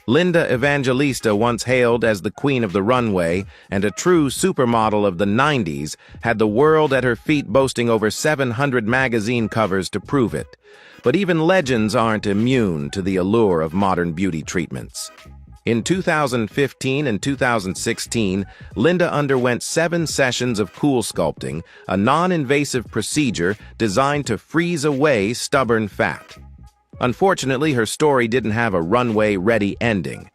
Linda Evangelista, once hailed as the queen of the runway and a true supermodel of the 90s, had the world at her feet, boasting over 700 magazine covers to prove it. But even legends aren't immune to the allure of modern beauty treatments. In 2015 and 2016, Linda underwent 7 sessions of cool sculpting, a non-invasive procedure designed to freeze away stubborn fat. Unfortunately, her story didn't have a runway-ready ending.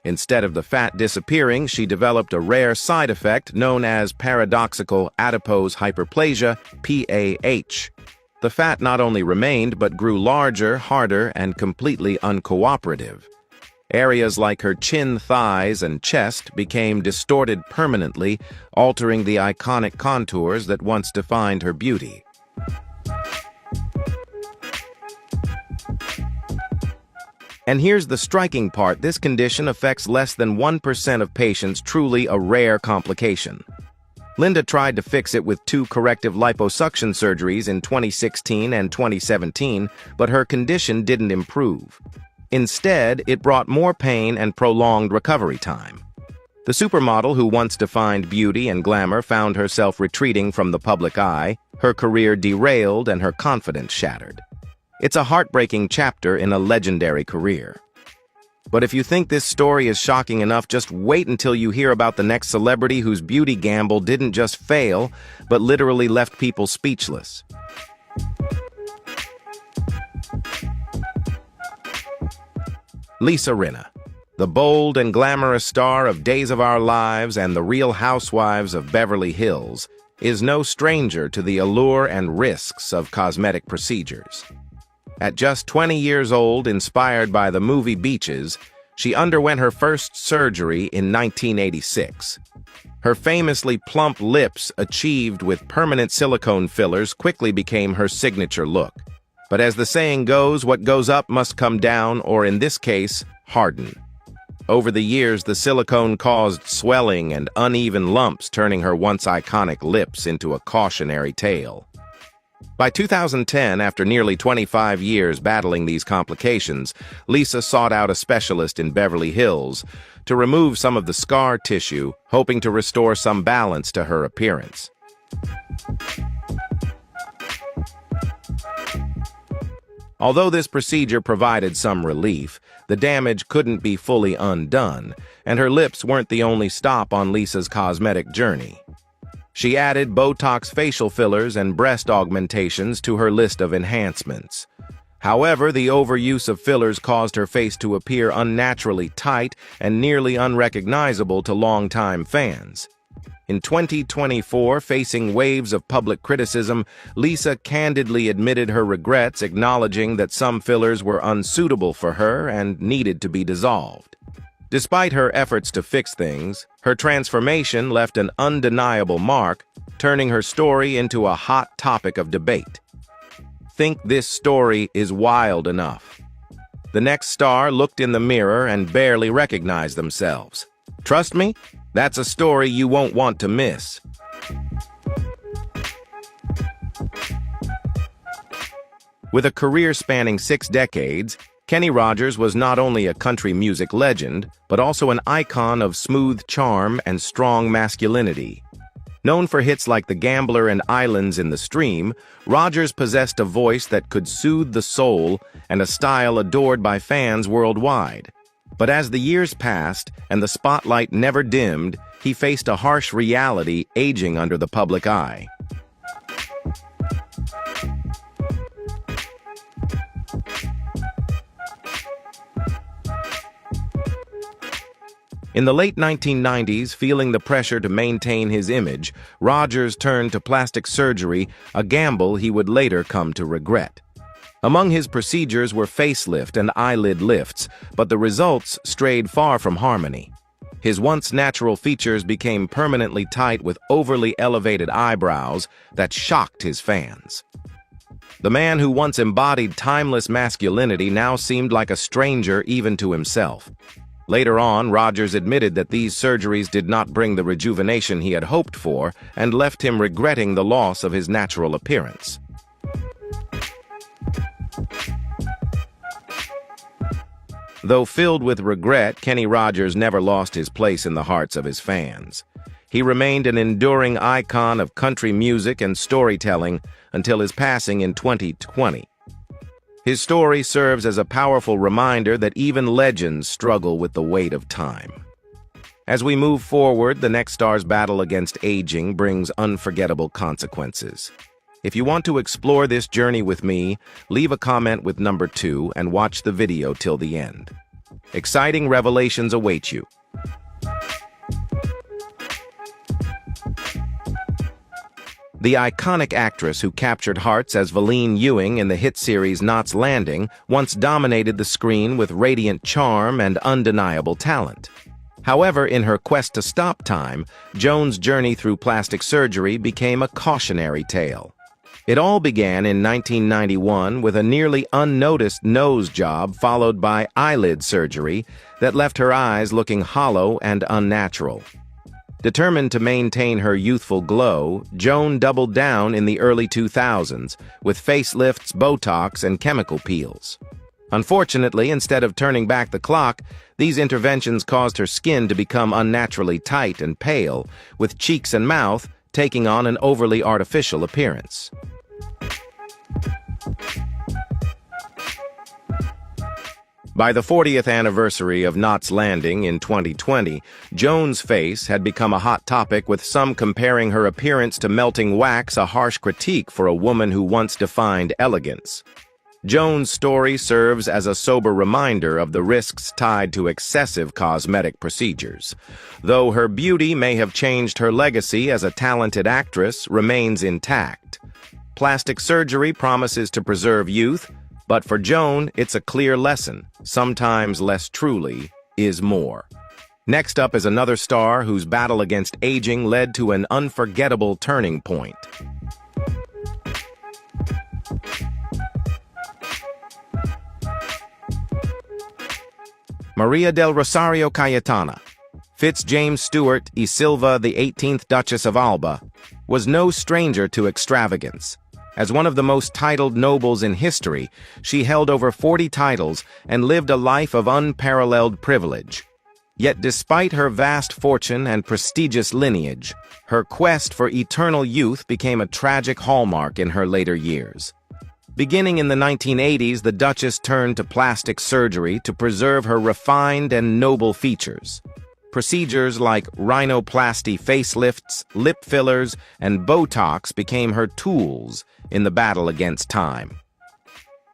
Instead of the fat disappearing, she developed a rare side effect known as paradoxical adipose hyperplasia, PAH. The fat not only remained, but grew larger, harder, and completely uncooperative. Areas like her chin, thighs, and chest became distorted permanently, altering the iconic contours that once defined her beauty. And here's the striking part: this condition affects less than 1% of patients, truly a rare complication. Linda tried to fix it with 2 corrective liposuction surgeries in 2016 and 2017, but her condition didn't improve. Instead, it brought more pain and prolonged recovery time. The supermodel who once defined beauty and glamour found herself retreating from the public eye, her career derailed, and her confidence shattered. It's a heartbreaking chapter in a legendary career. But if you think this story is shocking enough, just wait until you hear about the next celebrity whose beauty gamble didn't just fail, but literally left people speechless. Lisa Rinna, the bold and glamorous star of Days of Our Lives and The Real Housewives of Beverly Hills, is no stranger to the allure and risks of cosmetic procedures. At just 20 years old, inspired by the movie Beaches, she underwent her first surgery in 1986. Her famously plump lips, achieved with permanent silicone fillers, quickly became her signature look. But as the saying goes, what goes up must come down, or in this case, harden. Over the years, the silicone caused swelling and uneven lumps, turning her once iconic lips into a cautionary tale. By 2010, after nearly 25 years battling these complications, Lisa sought out a specialist in Beverly Hills to remove some of the scar tissue, hoping to restore some balance to her appearance. Although this procedure provided some relief, the damage couldn't be fully undone, and her lips weren't the only stop on Lisa's cosmetic journey. She added Botox facial fillers and breast augmentations to her list of enhancements. However, the overuse of fillers caused her face to appear unnaturally tight and nearly unrecognizable to longtime fans. In 2024, facing waves of public criticism, Lisa candidly admitted her regrets, acknowledging that some fillers were unsuitable for her and needed to be dissolved. Despite her efforts to fix things, her transformation left an undeniable mark, turning her story into a hot topic of debate. Think this story is wild enough? The next star looked in the mirror and barely recognized themselves. Trust me, that's a story you won't want to miss. With a career spanning 6 decades, Kenny Rogers was not only a country music legend, but also an icon of smooth charm and strong masculinity. Known for hits like The Gambler and Islands in the Stream, Rogers possessed a voice that could soothe the soul and a style adored by fans worldwide. But as the years passed and the spotlight never dimmed, he faced a harsh reality, aging under the public eye. In the late 1990s, feeling the pressure to maintain his image, Rogers turned to plastic surgery, a gamble he would later come to regret. Among his procedures were facelift and eyelid lifts, but the results strayed far from harmony. His once natural features became permanently tight with overly elevated eyebrows that shocked his fans. The man who once embodied timeless masculinity now seemed like a stranger even to himself. Later on, Rogers admitted that these surgeries did not bring the rejuvenation he had hoped for and left him regretting the loss of his natural appearance. Though filled with regret, Kenny Rogers never lost his place in the hearts of his fans. He remained an enduring icon of country music and storytelling until his passing in 2020. His story serves as a powerful reminder that even legends struggle with the weight of time. As we move forward, the next star's battle against aging brings unforgettable consequences. If you want to explore this journey with me, leave a comment with number 2 and watch the video till the end. Exciting revelations await you. The iconic actress who captured hearts as Valene Ewing in the hit series Knots Landing once dominated the screen with radiant charm and undeniable talent. However, in her quest to stop time, Joan's journey through plastic surgery became a cautionary tale. It all began in 1991 with a nearly unnoticed nose job followed by eyelid surgery that left her eyes looking hollow and unnatural. Determined to maintain her youthful glow, Joan doubled down in the early 2000s with facelifts, Botox, and chemical peels. Unfortunately, instead of turning back the clock, these interventions caused her skin to become unnaturally tight and pale, with cheeks and mouth taking on an overly artificial appearance. By the 40th anniversary of Knots Landing in 2020, Joan's face had become a hot topic, with some comparing her appearance to melting wax, a harsh critique for a woman who once defined elegance. Joan's story serves as a sober reminder of the risks tied to excessive cosmetic procedures. Though her beauty may have changed, her legacy as a talented actress remains intact. Plastic surgery promises to preserve youth, But for Joan, it's a clear lesson. Sometimes less truly is more. Next up is another star whose battle against aging led to an unforgettable turning point. Maria del Rosario Cayetana, Fitz-James Stuart y Silva, the 18th Duchess of Alba, was no stranger to extravagance. As one of the most titled nobles in history, she held over 40 titles and lived a life of unparalleled privilege. Yet despite her vast fortune and prestigious lineage, her quest for eternal youth became a tragic hallmark in her later years. Beginning in the 1980s, the Duchess turned to plastic surgery to preserve her refined and noble features. Procedures like rhinoplasty facelifts, lip fillers, and Botox became her tools in the battle against time.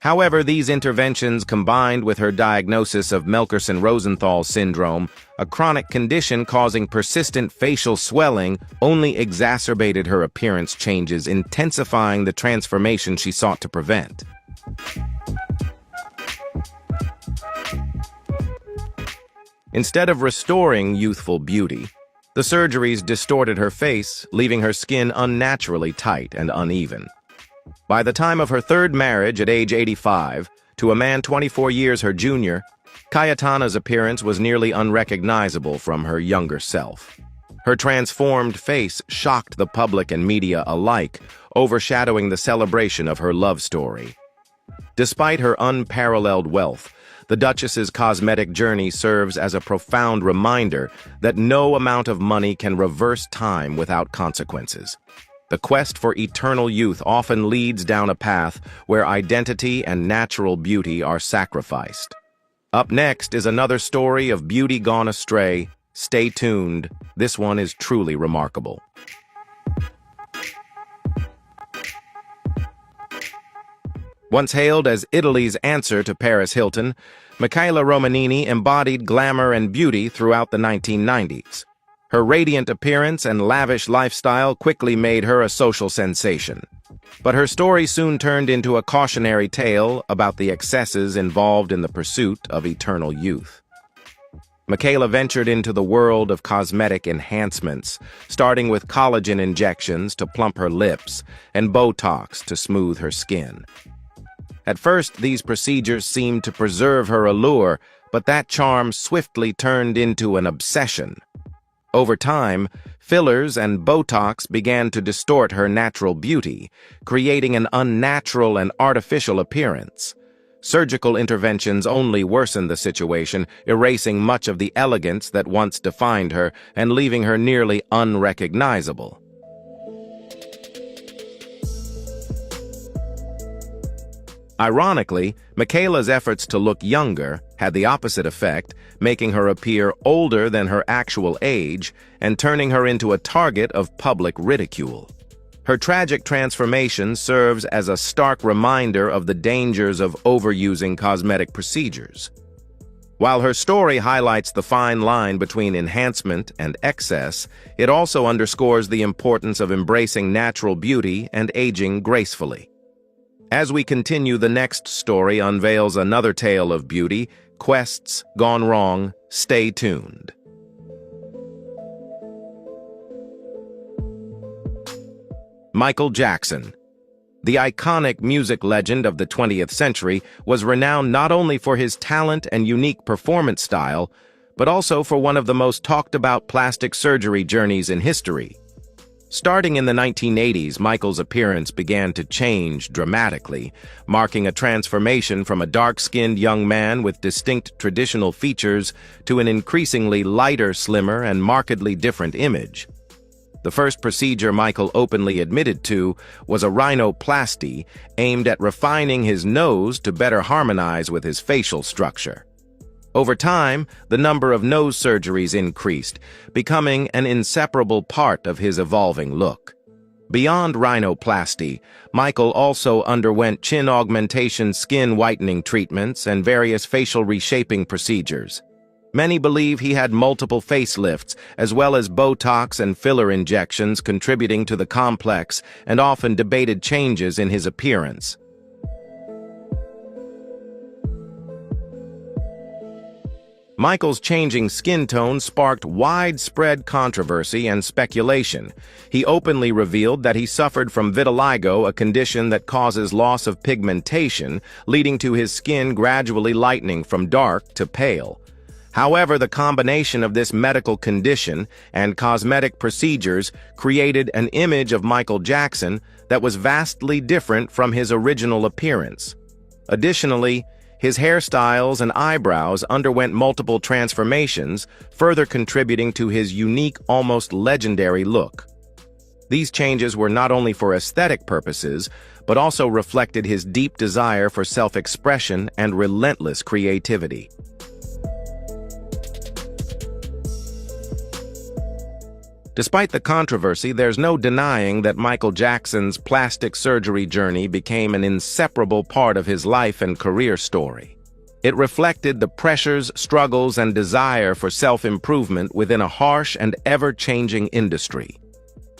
However, these interventions, combined with her diagnosis of Melkerson-Rosenthal syndrome, a chronic condition causing persistent facial swelling, only exacerbated her appearance changes, intensifying the transformation she sought to prevent. Instead of restoring youthful beauty, the surgeries distorted her face, leaving her skin unnaturally tight and uneven. By the time of her third marriage at age 85, to a man 24 years her junior, Cayetana's appearance was nearly unrecognizable from her younger self. Her transformed face shocked the public and media alike, overshadowing the celebration of her love story. Despite her unparalleled wealth, the Duchess's cosmetic journey serves as a profound reminder that no amount of money can reverse time without consequences. The quest for eternal youth often leads down a path where identity and natural beauty are sacrificed. Up next is another story of beauty gone astray. Stay tuned. This one is truly remarkable. Once hailed as Italy's answer to Paris Hilton, Michaela Romanini embodied glamour and beauty throughout the 1990s. Her radiant appearance and lavish lifestyle quickly made her a social sensation. But her story soon turned into a cautionary tale about the excesses involved in the pursuit of eternal youth. Michaela ventured into the world of cosmetic enhancements, starting with collagen injections to plump her lips and Botox to smooth her skin. At first, these procedures seemed to preserve her allure, but that charm swiftly turned into an obsession. Over time, fillers and Botox began to distort her natural beauty, creating an unnatural and artificial appearance. Surgical interventions only worsened the situation, erasing much of the elegance that once defined her and leaving her nearly unrecognizable. Ironically, Michaela's efforts to look younger had the opposite effect, making her appear older than her actual age and turning her into a target of public ridicule. Her tragic transformation serves as a stark reminder of the dangers of overusing cosmetic procedures. While her story highlights the fine line between enhancement and excess, it also underscores the importance of embracing natural beauty and aging gracefully. As we continue, the next story unveils another tale of beauty, quests gone wrong. Stay tuned. Michael Jackson. The iconic music legend of the 20th century was renowned not only for his talent and unique performance style, but also for one of the most talked-about plastic surgery journeys in history. Starting in the 1980s, Michael's appearance began to change dramatically, marking a transformation from a dark-skinned young man with distinct traditional features to an increasingly lighter, slimmer, and markedly different image. The first procedure Michael openly admitted to was a rhinoplasty aimed at refining his nose to better harmonize with his facial structure. Over time, the number of nose surgeries increased, becoming an inseparable part of his evolving look. Beyond rhinoplasty, Michael also underwent chin augmentation, skin whitening treatments, and various facial reshaping procedures. Many believe he had multiple facelifts, as well as Botox and filler injections contributing to the complex and often debated changes in his appearance. Michael's changing skin tone sparked widespread controversy and speculation. He openly revealed that he suffered from vitiligo, a condition that causes loss of pigmentation, leading to his skin gradually lightening from dark to pale. However, the combination of this medical condition and cosmetic procedures created an image of Michael Jackson that was vastly different from his original appearance. Additionally, his hairstyles and eyebrows underwent multiple transformations, further contributing to his unique, almost legendary look. These changes were not only for aesthetic purposes, but also reflected his deep desire for self-expression and relentless creativity. Despite the controversy, there's no denying that Michael Jackson's plastic surgery journey became an inseparable part of his life and career story. It reflected the pressures, struggles, and desire for self-improvement within a harsh and ever-changing industry.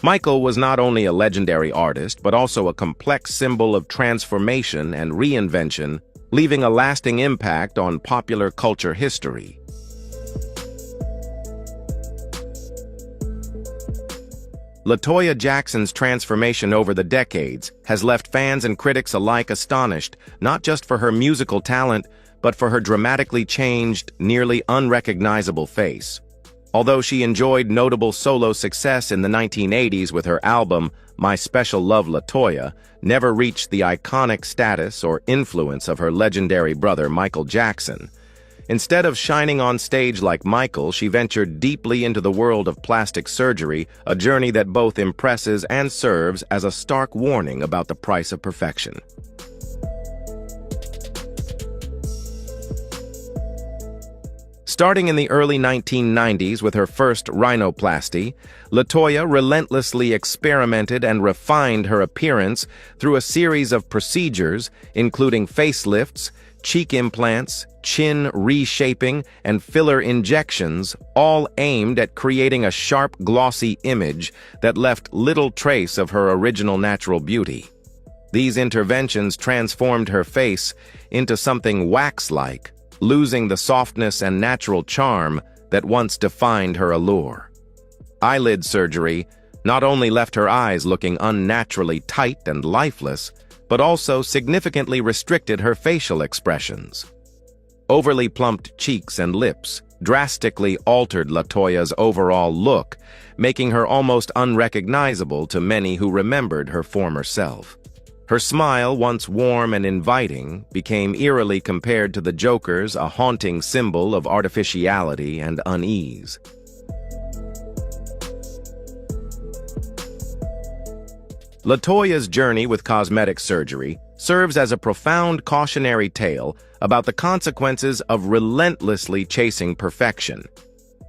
Michael was not only a legendary artist, but also a complex symbol of transformation and reinvention, leaving a lasting impact on popular culture history. LaToya Jackson's transformation over the decades has left fans and critics alike astonished, not just for her musical talent, but for her dramatically changed, nearly unrecognizable face. Although she enjoyed notable solo success in the 1980s with her album My Special Love LaToya, never reached the iconic status or influence of her legendary brother Michael Jackson. Instead of shining on stage like Michael, she ventured deeply into the world of plastic surgery, a journey that both impresses and serves as a stark warning about the price of perfection. Starting in the early 1990s with her first rhinoplasty, LaToya relentlessly experimented and refined her appearance through a series of procedures, including facelifts, cheek implants, chin reshaping, and filler injections, all aimed at creating a sharp, glossy image that left little trace of her original natural beauty. These interventions transformed her face into something wax-like, losing the softness and natural charm that once defined her allure. Eyelid surgery not only left her eyes looking unnaturally tight and lifeless, but also significantly restricted her facial expressions. Overly plumped cheeks and lips drastically altered LaToya's overall look, making her almost unrecognizable to many who remembered her former self. Her smile, once warm and inviting, became eerily compared to the Joker's, a haunting symbol of artificiality and unease. LaToya's journey with cosmetic surgery serves as a profound cautionary tale about the consequences of relentlessly chasing perfection.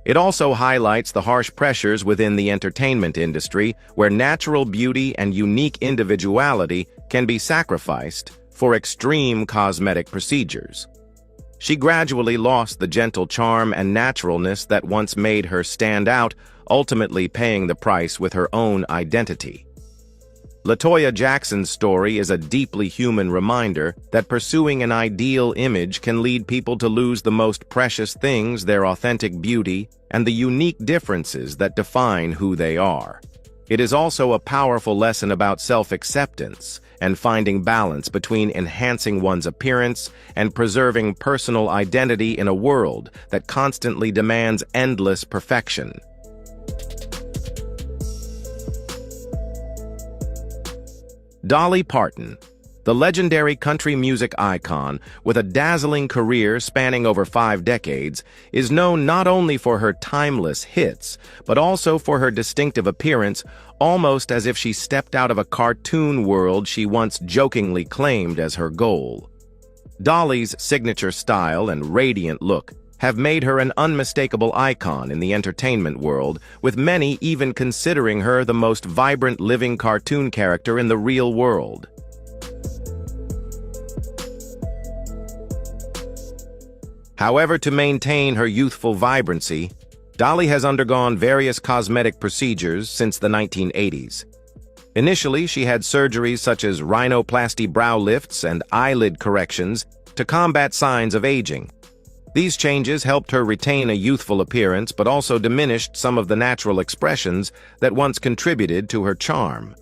It also highlights the harsh pressures within the entertainment industry, where natural beauty and unique individuality can be sacrificed for extreme cosmetic procedures. She gradually lost the gentle charm and naturalness that once made her stand out, ultimately paying the price with her own identity. LaToya Jackson's story is a deeply human reminder that pursuing an ideal image can lead people to lose the most precious things, their authentic beauty, and the unique differences that define who they are. It is also a powerful lesson about self-acceptance and finding balance between enhancing one's appearance and preserving personal identity in a world that constantly demands endless perfection. Dolly Parton, the legendary country music icon with a dazzling career spanning over 5 decades, is known not only for her timeless hits, but also for her distinctive appearance, almost as if she stepped out of a cartoon world she once jokingly claimed as her goal. Dolly's signature style and radiant look have made her an unmistakable icon in the entertainment world, with many even considering her the most vibrant living cartoon character in the real world. However, to maintain her youthful vibrancy, Dolly has undergone various cosmetic procedures since the 1980s. Initially, she had surgeries such as rhinoplasty brow lifts and eyelid corrections to combat signs of aging. These changes helped her retain a youthful appearance but also diminished some of the natural expressions that once contributed to her charm.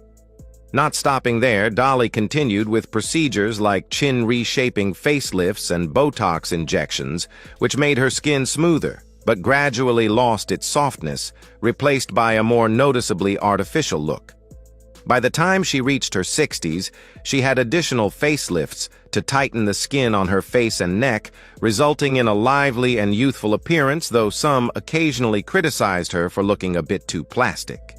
Not stopping there, Dolly continued with procedures like chin reshaping facelifts and Botox injections, which made her skin smoother, but gradually lost its softness, replaced by a more noticeably artificial look. By the time she reached her 60s, she had additional facelifts to tighten the skin on her face and neck, resulting in a lively and youthful appearance, though some occasionally criticized her for looking a bit too plastic.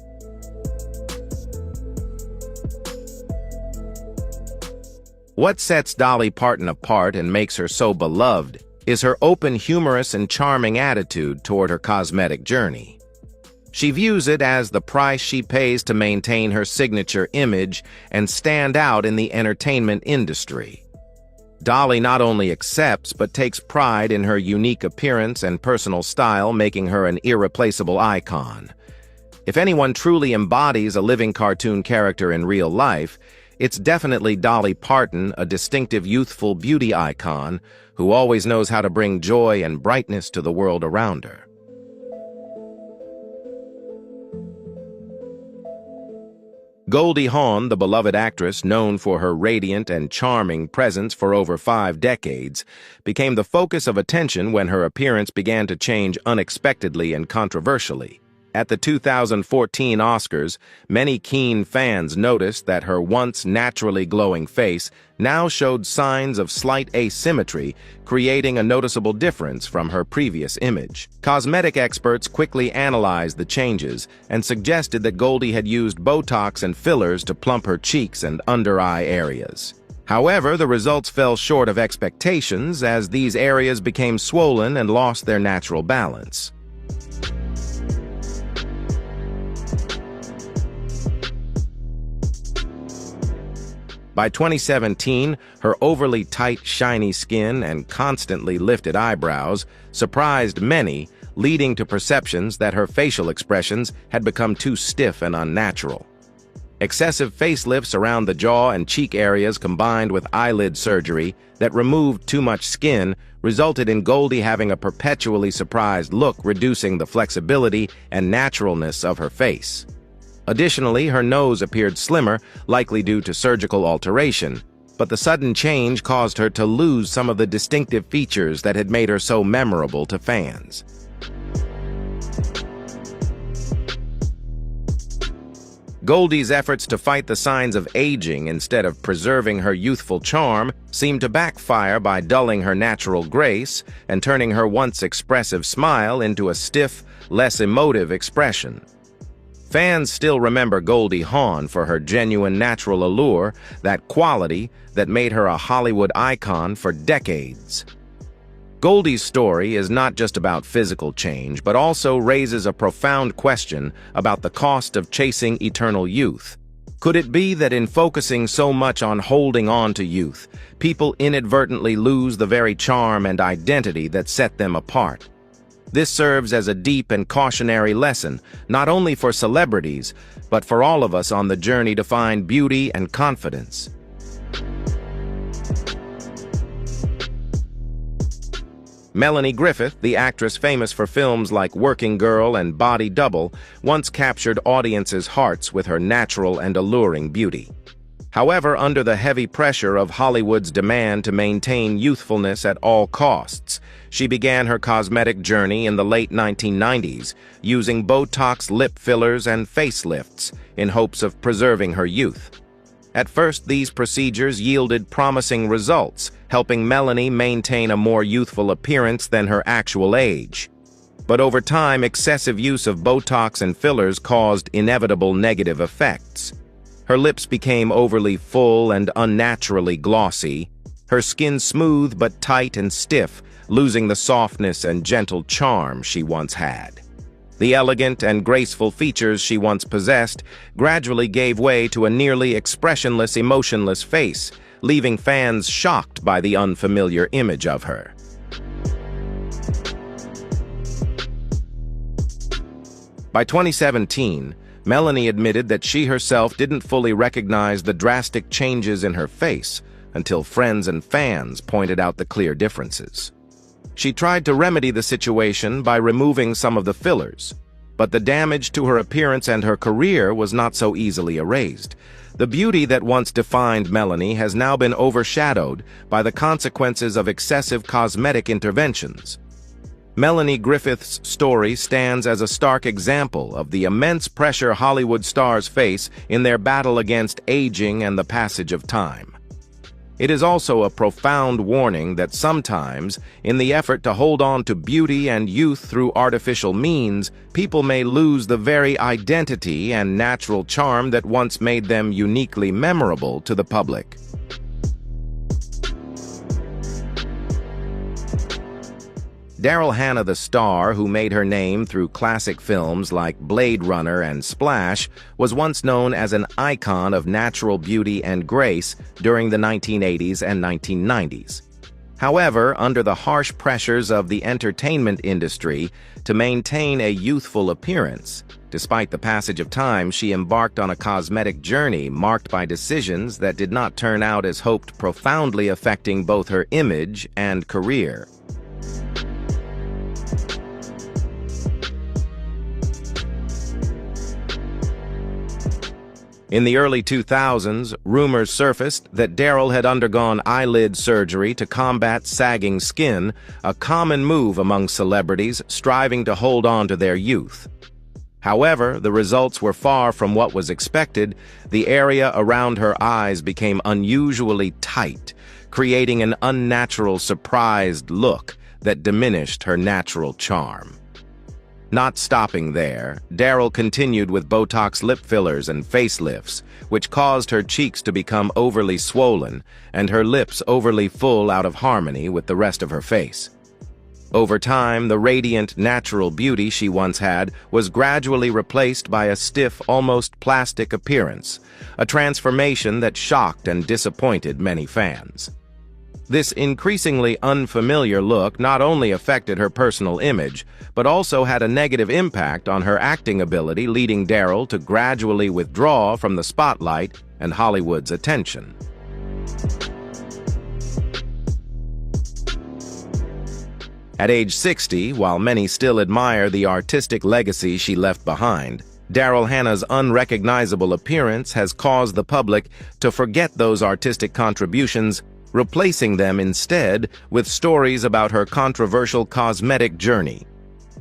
What sets Dolly Parton apart and makes her so beloved is her open, humorous, and charming attitude toward her cosmetic journey. She views it as the price she pays to maintain her signature image and stand out in the entertainment industry. Dolly not only accepts but takes pride in her unique appearance and personal style, making her an irreplaceable icon. If anyone truly embodies a living cartoon character in real life, it's definitely Dolly Parton, a distinctive youthful beauty icon who always knows how to bring joy and brightness to the world around her. Goldie Hawn, the beloved actress known for her radiant and charming presence for over 5 decades, became the focus of attention when her appearance began to change unexpectedly and controversially. At the 2014 Oscars, many keen fans noticed that her once naturally glowing face now showed signs of slight asymmetry, creating a noticeable difference from her previous image. Cosmetic experts quickly analyzed the changes and suggested that Goldie had used Botox and fillers to plump her cheeks and under-eye areas. However, the results fell short of expectations as these areas became swollen and lost their natural balance. By 2017, her overly tight, shiny skin and constantly lifted eyebrows surprised many, leading to perceptions that her facial expressions had become too stiff and unnatural. Excessive facelifts around the jaw and cheek areas combined with eyelid surgery that removed too much skin resulted in Goldie having a perpetually surprised look, reducing the flexibility and naturalness of her face. Additionally, her nose appeared slimmer, likely due to surgical alteration, but the sudden change caused her to lose some of the distinctive features that had made her so memorable to fans. Goldie's efforts to fight the signs of aging instead of preserving her youthful charm seemed to backfire by dulling her natural grace and turning her once expressive smile into a stiff, less emotive expression. Fans still remember Goldie Hawn for her genuine natural allure, that quality that made her a Hollywood icon for decades. Goldie's story is not just about physical change, but also raises a profound question about the cost of chasing eternal youth. Could it be that in focusing so much on holding on to youth, people inadvertently lose the very charm and identity that set them apart? This serves as a deep and cautionary lesson, not only for celebrities, but for all of us on the journey to find beauty and confidence. Melanie Griffith, the actress famous for films like Working Girl and Body Double, once captured audiences' hearts with her natural and alluring beauty. However, under the heavy pressure of Hollywood's demand to maintain youthfulness at all costs, she began her cosmetic journey in the late 1990s, using Botox lip fillers and facelifts in hopes of preserving her youth. At first, these procedures yielded promising results, helping Melanie maintain a more youthful appearance than her actual age. But over time, excessive use of Botox and fillers caused inevitable negative effects. Her lips became overly full and unnaturally glossy, her skin smooth but tight and stiff, losing the softness and gentle charm she once had. The elegant and graceful features she once possessed gradually gave way to a nearly expressionless, emotionless face, leaving fans shocked by the unfamiliar image of her. By 2017, Melanie admitted that she herself didn't fully recognize the drastic changes in her face until friends and fans pointed out the clear differences. She tried to remedy the situation by removing some of the fillers, but the damage to her appearance and her career was not so easily erased. The beauty that once defined Melanie has now been overshadowed by the consequences of excessive cosmetic interventions. Melanie Griffith's story stands as a stark example of the immense pressure Hollywood stars face in their battle against aging and the passage of time. It is also a profound warning that sometimes, in the effort to hold on to beauty and youth through artificial means, people may lose the very identity and natural charm that once made them uniquely memorable to the public. Daryl Hannah, the star who made her name through classic films like Blade Runner and Splash, was once known as an icon of natural beauty and grace during the 1980s and 1990s. However, under the harsh pressures of the entertainment industry to maintain a youthful appearance, despite the passage of time, she embarked on a cosmetic journey marked by decisions that did not turn out as hoped, profoundly affecting both her image and career. In the early 2000s, rumors surfaced that Daryl had undergone eyelid surgery to combat sagging skin, a common move among celebrities striving to hold on to their youth. However, the results were far from what was expected. The area around her eyes became unusually tight, creating an unnatural, surprised look that diminished her natural charm. Not stopping there, Daryl continued with Botox lip fillers and facelifts, which caused her cheeks to become overly swollen and her lips overly full, out of harmony with the rest of her face. Over time, the radiant, natural beauty she once had was gradually replaced by a stiff, almost plastic appearance, a transformation that shocked and disappointed many fans. This increasingly unfamiliar look not only affected her personal image, but also had a negative impact on her acting ability, leading Daryl to gradually withdraw from the spotlight and Hollywood's attention. At age 60, while many still admire the artistic legacy she left behind, Daryl Hannah's unrecognizable appearance has caused the public to forget those artistic contributions, replacing them instead with stories about her controversial cosmetic journey.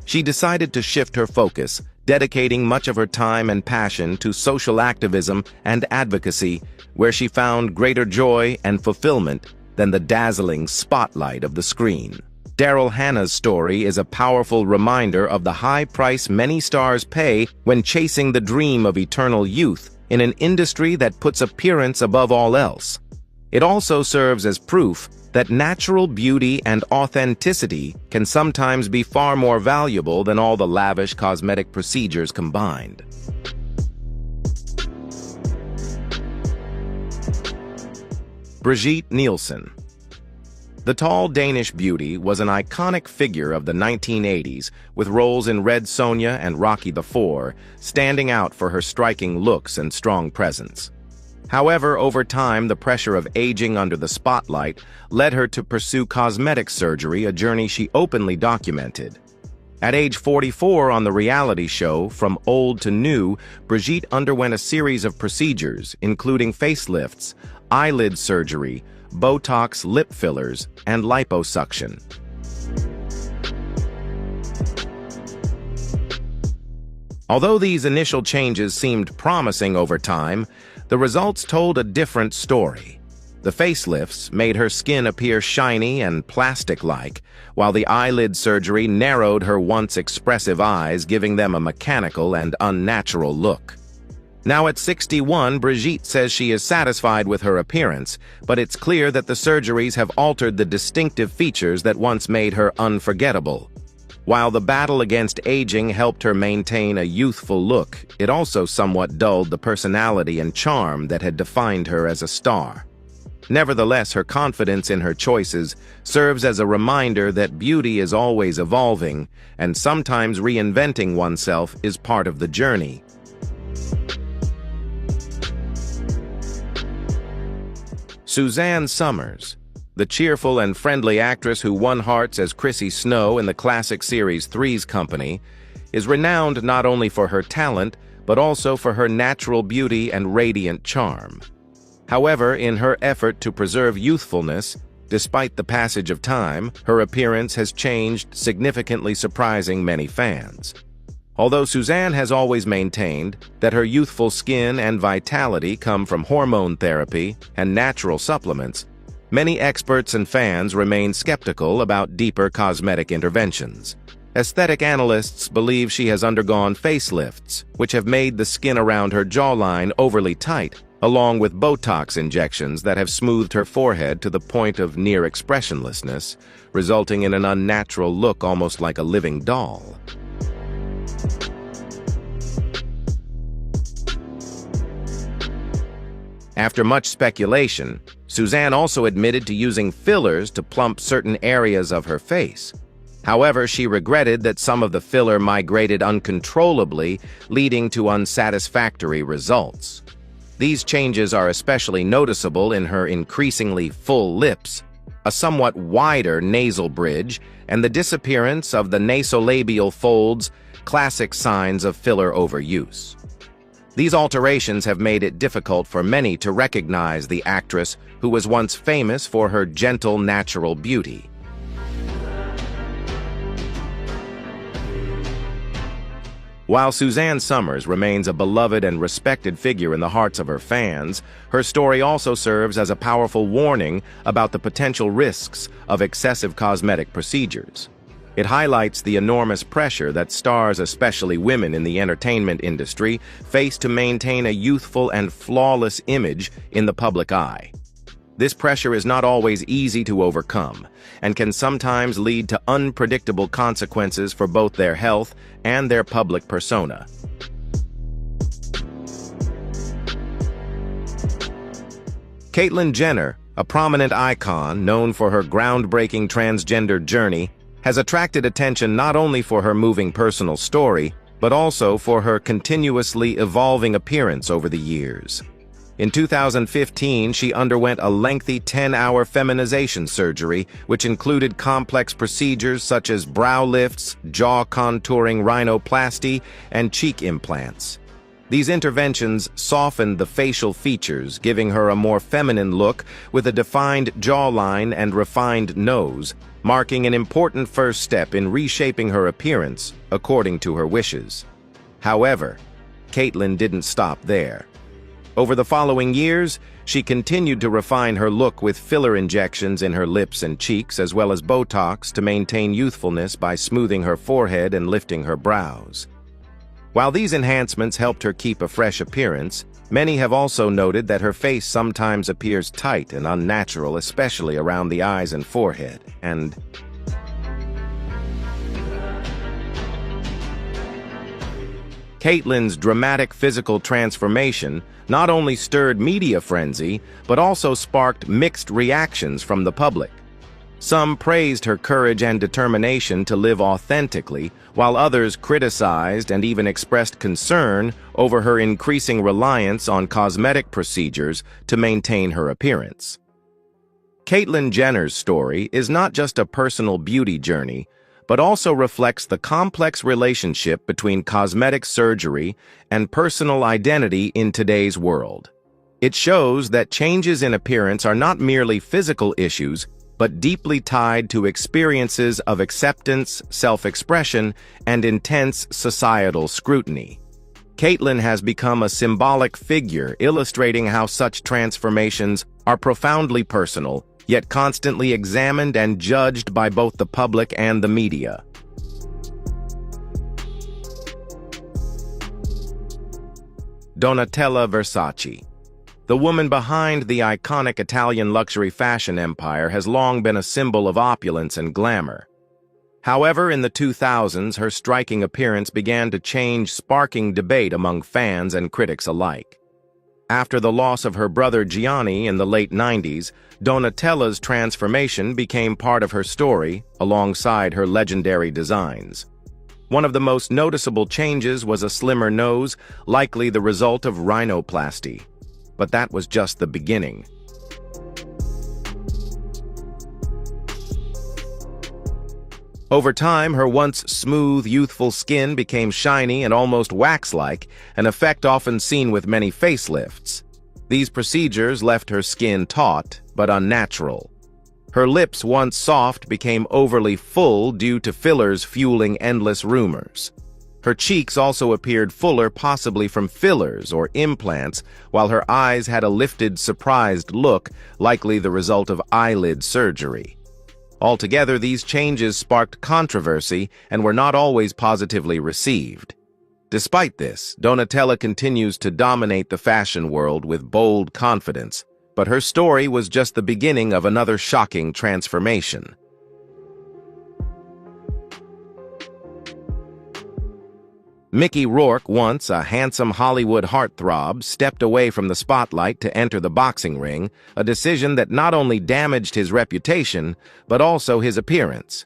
She decided to shift her focus, dedicating much of her time and passion to social activism and advocacy, where she found greater joy and fulfillment than the dazzling spotlight of the screen. Daryl Hannah's story is a powerful reminder of the high price many stars pay when chasing the dream of eternal youth in an industry that puts appearance above all else. It also serves as proof that natural beauty and authenticity can sometimes be far more valuable than all the lavish cosmetic procedures combined. Brigitte Nielsen. The tall Danish beauty was an iconic figure of the 1980s, with roles in Red Sonja and Rocky IV, standing out for her striking looks and strong presence. However, over time, the pressure of aging under the spotlight led her to pursue cosmetic surgery, a journey she openly documented. At age 44 on the reality show From Old to New, Brigitte underwent a series of procedures, including facelifts, eyelid surgery, Botox lip fillers, and liposuction. Although these initial changes seemed promising over time, the results told a different story. The facelifts made her skin appear shiny and plastic-like, while the eyelid surgery narrowed her once expressive eyes, giving them a mechanical and unnatural look. Now at 61, Brigitte says she is satisfied with her appearance, but it's clear that the surgeries have altered the distinctive features that once made her unforgettable. While the battle against aging helped her maintain a youthful look, it also somewhat dulled the personality and charm that had defined her as a star. Nevertheless, her confidence in her choices serves as a reminder that beauty is always evolving, and sometimes reinventing oneself is part of the journey. Suzanne Somers. The cheerful and friendly actress who won hearts as Chrissy Snow in the classic series Three's Company is renowned not only for her talent, but also for her natural beauty and radiant charm. However, in her effort to preserve youthfulness, despite the passage of time, her appearance has changed, significantly surprising many fans. Although Suzanne has always maintained that her youthful skin and vitality come from hormone therapy and natural supplements, many experts and fans remain skeptical about deeper cosmetic interventions. Aesthetic analysts believe she has undergone facelifts, which have made the skin around her jawline overly tight, along with Botox injections that have smoothed her forehead to the point of near expressionlessness, resulting in an unnatural look almost like a living doll. After much speculation, Suzanne also admitted to using fillers to plump certain areas of her face. However, she regretted that some of the filler migrated uncontrollably, leading to unsatisfactory results. These changes are especially noticeable in her increasingly full lips, a somewhat wider nasal bridge, and the disappearance of the nasolabial folds, classic signs of filler overuse. These alterations have made it difficult for many to recognize the actress who was once famous for her gentle, natural beauty. While Suzanne Somers remains a beloved and respected figure in the hearts of her fans, her story also serves as a powerful warning about the potential risks of excessive cosmetic procedures. It highlights the enormous pressure that stars, especially women in the entertainment industry, face to maintain a youthful and flawless image in the public eye. This pressure is not always easy to overcome, and can sometimes lead to unpredictable consequences for both their health and their public persona. Caitlyn Jenner, a prominent icon known for her groundbreaking transgender journey, has attracted attention not only for her moving personal story, but also for her continuously evolving appearance over the years. In 2015, she underwent a lengthy 10-hour feminization surgery, which included complex procedures such as brow lifts, jaw contouring, rhinoplasty, and cheek implants. These interventions softened the facial features, giving her a more feminine look with a defined jawline and refined nose, marking an important first step in reshaping her appearance according to her wishes. However, Caitlyn didn't stop there. Over the following years, she continued to refine her look with filler injections in her lips and cheeks, as well as Botox to maintain youthfulness by smoothing her forehead and lifting her brows. While these enhancements helped her keep a fresh appearance, many have also noted that her face sometimes appears tight and unnatural, especially around the eyes and forehead. And Caitlyn's dramatic physical transformation not only stirred media frenzy, but also sparked mixed reactions from the public. Some praised her courage and determination to live authentically, while others criticized and even expressed concern over her increasing reliance on cosmetic procedures to maintain her appearance. Caitlyn Jenner's story is not just a personal beauty journey, but also reflects the complex relationship between cosmetic surgery and personal identity in today's world. It shows that changes in appearance are not merely physical issues, but deeply tied to experiences of acceptance, self-expression, and intense societal scrutiny. Caitlyn has become a symbolic figure, illustrating how such transformations are profoundly personal, yet constantly examined and judged by both the public and the media. Donatella Versace. The woman behind the iconic Italian luxury fashion empire has long been a symbol of opulence and glamour. However, in the 2000s, her striking appearance began to change, sparking debate among fans and critics alike. After the loss of her brother Gianni in the late 90s, Donatella's transformation became part of her story, alongside her legendary designs. One of the most noticeable changes was a slimmer nose, likely the result of rhinoplasty. But that was just the beginning. Over time, her once smooth, youthful skin became shiny and almost wax-like, an effect often seen with many facelifts. These procedures left her skin taut, but unnatural. Her lips, once soft, became overly full due to fillers fueling endless rumors. Her cheeks also appeared fuller, possibly from fillers or implants, while her eyes had a lifted, surprised look, likely the result of eyelid surgery. Altogether, these changes sparked controversy and were not always positively received. Despite this, Donatella continues to dominate the fashion world with bold confidence, but her story was just the beginning of another shocking transformation. Mickey Rourke, once a handsome Hollywood heartthrob, stepped away from the spotlight to enter the boxing ring, a decision that not only damaged his reputation, but also his appearance.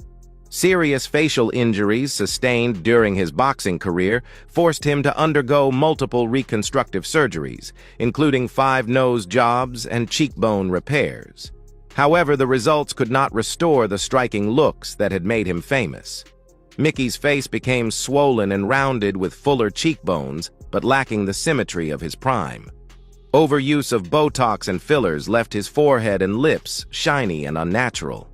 Serious facial injuries sustained during his boxing career forced him to undergo multiple reconstructive surgeries, including 5 nose jobs and cheekbone repairs. However, the results could not restore the striking looks that had made him famous. Mickey's face became swollen and rounded with fuller cheekbones, but lacking the symmetry of his prime. Overuse of Botox and fillers left his forehead and lips shiny and unnatural.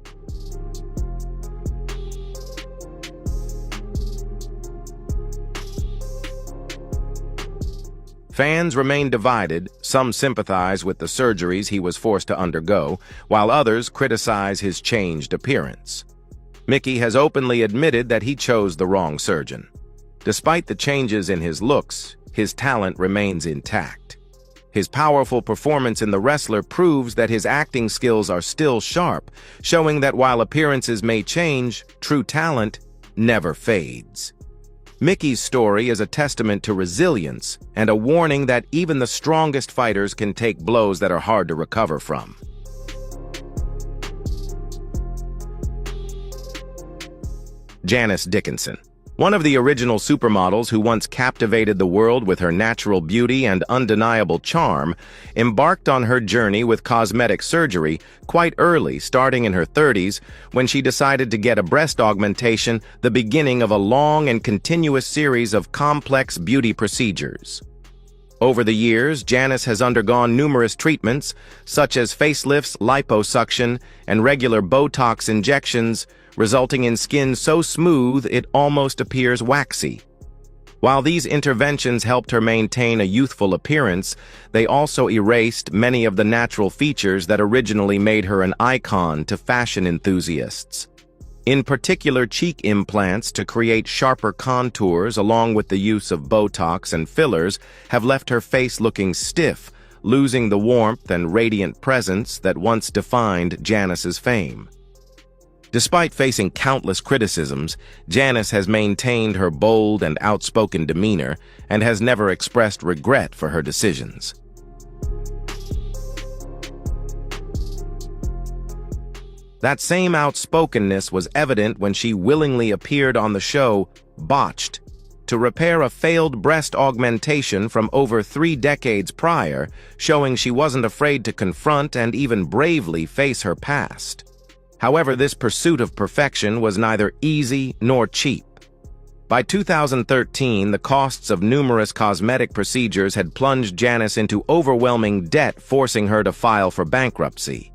Fans remain divided. Some sympathize with the surgeries he was forced to undergo, while others criticize his changed appearance. Mickey has openly admitted that he chose the wrong surgeon. Despite the changes in his looks, his talent remains intact. His powerful performance in The Wrestler proves that his acting skills are still sharp, showing that while appearances may change, true talent never fades. Mickey's story is a testament to resilience and a warning that even the strongest fighters can take blows that are hard to recover from. Janice Dickinson. One of the original supermodels who once captivated the world with her natural beauty and undeniable charm, embarked on her journey with cosmetic surgery quite early, starting in her 30s, when she decided to get a breast augmentation, the beginning of a long and continuous series of complex beauty procedures. Over the years, Janice has undergone numerous treatments, such as facelifts, liposuction, and regular Botox injections, resulting in skin so smooth it almost appears waxy. While these interventions helped her maintain a youthful appearance, they also erased many of the natural features that originally made her an icon to fashion enthusiasts. In particular, cheek implants to create sharper contours along with the use of Botox and fillers have left her face looking stiff, losing the warmth and radiant presence that once defined Janice's fame. Despite facing countless criticisms, Janice has maintained her bold and outspoken demeanor and has never expressed regret for her decisions. That same outspokenness was evident when she willingly appeared on the show Botched to repair a failed breast augmentation from over 3 decades prior, showing she wasn't afraid to confront and even bravely face her past. However, this pursuit of perfection was neither easy nor cheap. By 2013, the costs of numerous cosmetic procedures had plunged Janice into overwhelming debt, forcing her to file for bankruptcy.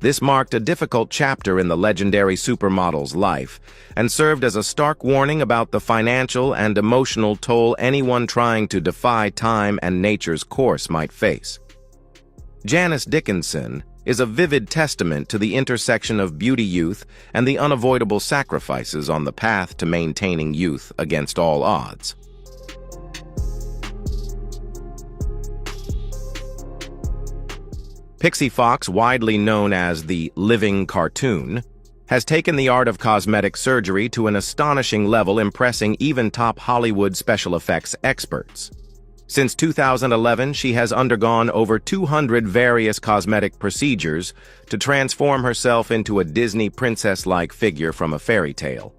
This marked a difficult chapter in the legendary supermodel's life and served as a stark warning about the financial and emotional toll anyone trying to defy time and nature's course might face. Janice Dickinson is a vivid testament to the intersection of beauty, youth, and the unavoidable sacrifices on the path to maintaining youth against all odds. Pixie Fox, widely known as the living cartoon, has taken the art of cosmetic surgery to an astonishing level, impressing even top Hollywood special effects experts. Since 2011, she has undergone over 200 various cosmetic procedures to transform herself into a Disney princess-like figure from a fairy tale.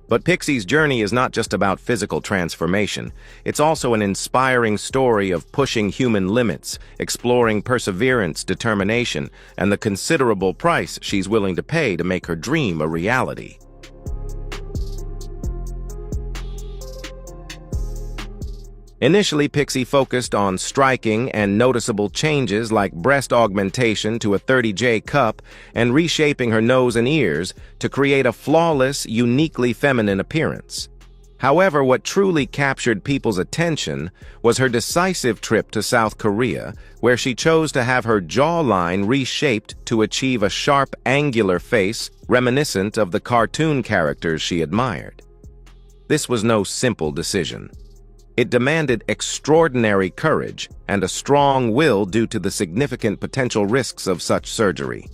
But Pixie's journey is not just about physical transformation. It's also an inspiring story of pushing human limits, exploring perseverance, determination, and the considerable price she's willing to pay to make her dream a reality. Initially, Pixie focused on striking and noticeable changes like breast augmentation to a 30J cup and reshaping her nose and ears to create a flawless, uniquely feminine appearance. However, what truly captured people's attention was her decisive trip to South Korea, where she chose to have her jawline reshaped to achieve a sharp, angular face reminiscent of the cartoon characters she admired. This was no simple decision. It demanded extraordinary courage and a strong will due to the significant potential risks of such surgery.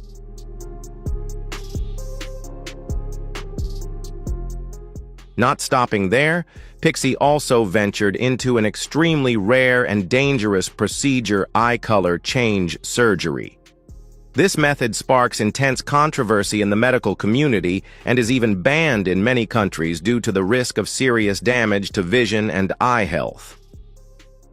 Not stopping there, Pixie also ventured into an extremely rare and dangerous procedure: eye color change surgery. This method sparks intense controversy in the medical community and is even banned in many countries due to the risk of serious damage to vision and eye health.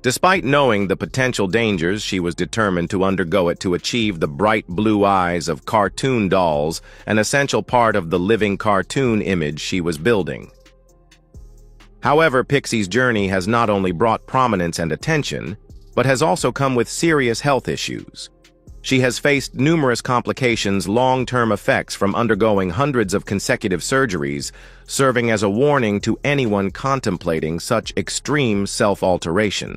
Despite knowing the potential dangers, she was determined to undergo it to achieve the bright blue eyes of cartoon dolls, an essential part of the living cartoon image she was building. However, Pixie's journey has not only brought prominence and attention, but has also come with serious health issues. She has faced numerous complications, long-term effects from undergoing hundreds of consecutive surgeries, serving as a warning to anyone contemplating such extreme self-alteration.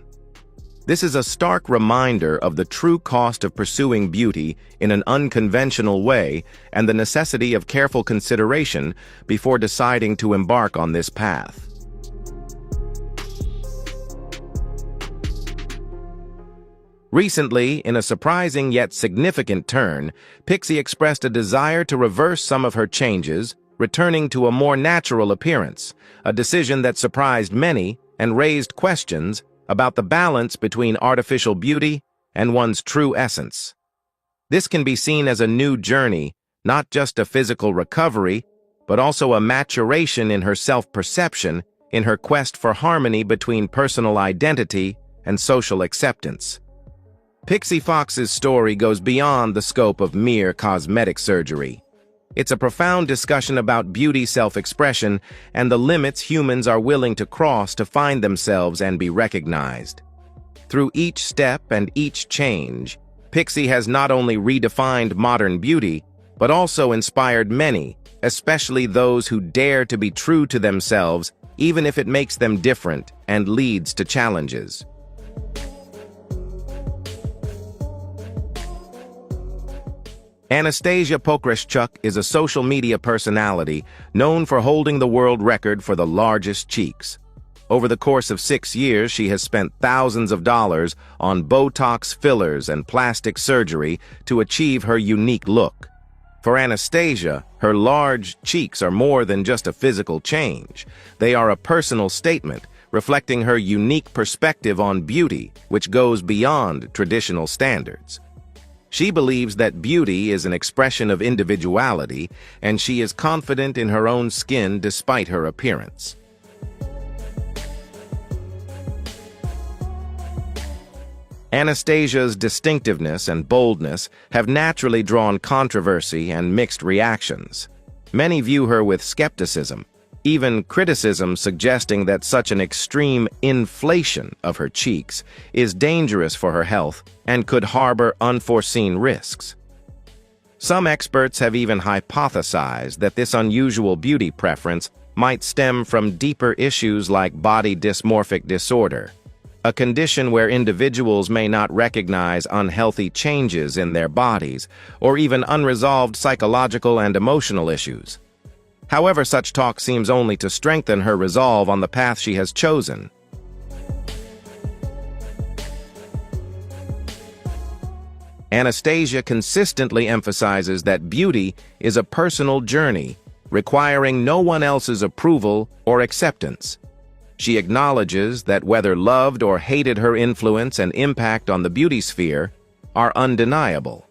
This is a stark reminder of the true cost of pursuing beauty in an unconventional way and the necessity of careful consideration before deciding to embark on this path. Recently, in a surprising yet significant turn, Pixie expressed a desire to reverse some of her changes, returning to a more natural appearance, a decision that surprised many and raised questions about the balance between artificial beauty and one's true essence. This can be seen as a new journey, not just a physical recovery, but also a maturation in her self-perception, in her quest for harmony between personal identity and social acceptance. Pixie Fox's story goes beyond the scope of mere cosmetic surgery. It's a profound discussion about beauty self-expression and the limits humans are willing to cross to find themselves and be recognized. Through each step and each change, Pixie has not only redefined modern beauty, but also inspired many, especially those who dare to be true to themselves, even if it makes them different and leads to challenges. Anastasia Pokraschuk is a social media personality known for holding the world record for the largest cheeks. Over the course of 6 years, she has spent thousands of dollars on Botox fillers and plastic surgery to achieve her unique look. For Anastasia, her large cheeks are more than just a physical change. They are a personal statement, reflecting her unique perspective on beauty, which goes beyond traditional standards. She believes that beauty is an expression of individuality, and she is confident in her own skin despite her appearance. Anastasia's distinctiveness and boldness have naturally drawn controversy and mixed reactions. Many view her with skepticism, even criticism suggesting that such an extreme inflation of her cheeks is dangerous for her health and could harbor unforeseen risks. Some experts have even hypothesized that this unusual beauty preference might stem from deeper issues like body dysmorphic disorder, a condition where individuals may not recognize unhealthy changes in their bodies or even unresolved psychological and emotional issues. However, such talk seems only to strengthen her resolve on the path she has chosen. Anastasia consistently emphasizes that beauty is a personal journey, requiring no one else's approval or acceptance. She acknowledges that whether loved or hated, her influence and impact on the beauty sphere are undeniable.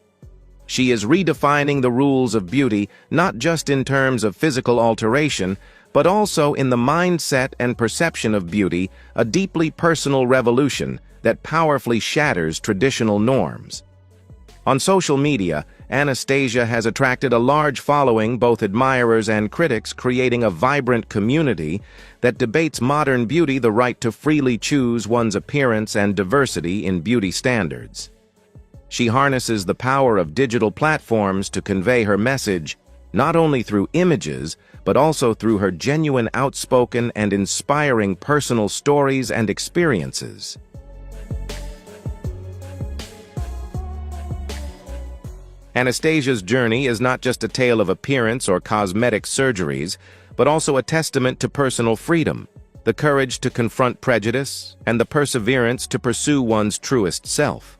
She is redefining the rules of beauty not just in terms of physical alteration, but also in the mindset and perception of beauty, a deeply personal revolution that powerfully shatters traditional norms. On social media, Anastasia has attracted a large following, both admirers and critics, creating a vibrant community that debates modern beauty, the right to freely choose one's appearance, and diversity in beauty standards. She harnesses the power of digital platforms to convey her message, not only through images, but also through her genuine, outspoken, and inspiring personal stories and experiences. Anastasia's journey is not just a tale of appearance or cosmetic surgeries, but also a testament to personal freedom, the courage to confront prejudice, and the perseverance to pursue one's truest self.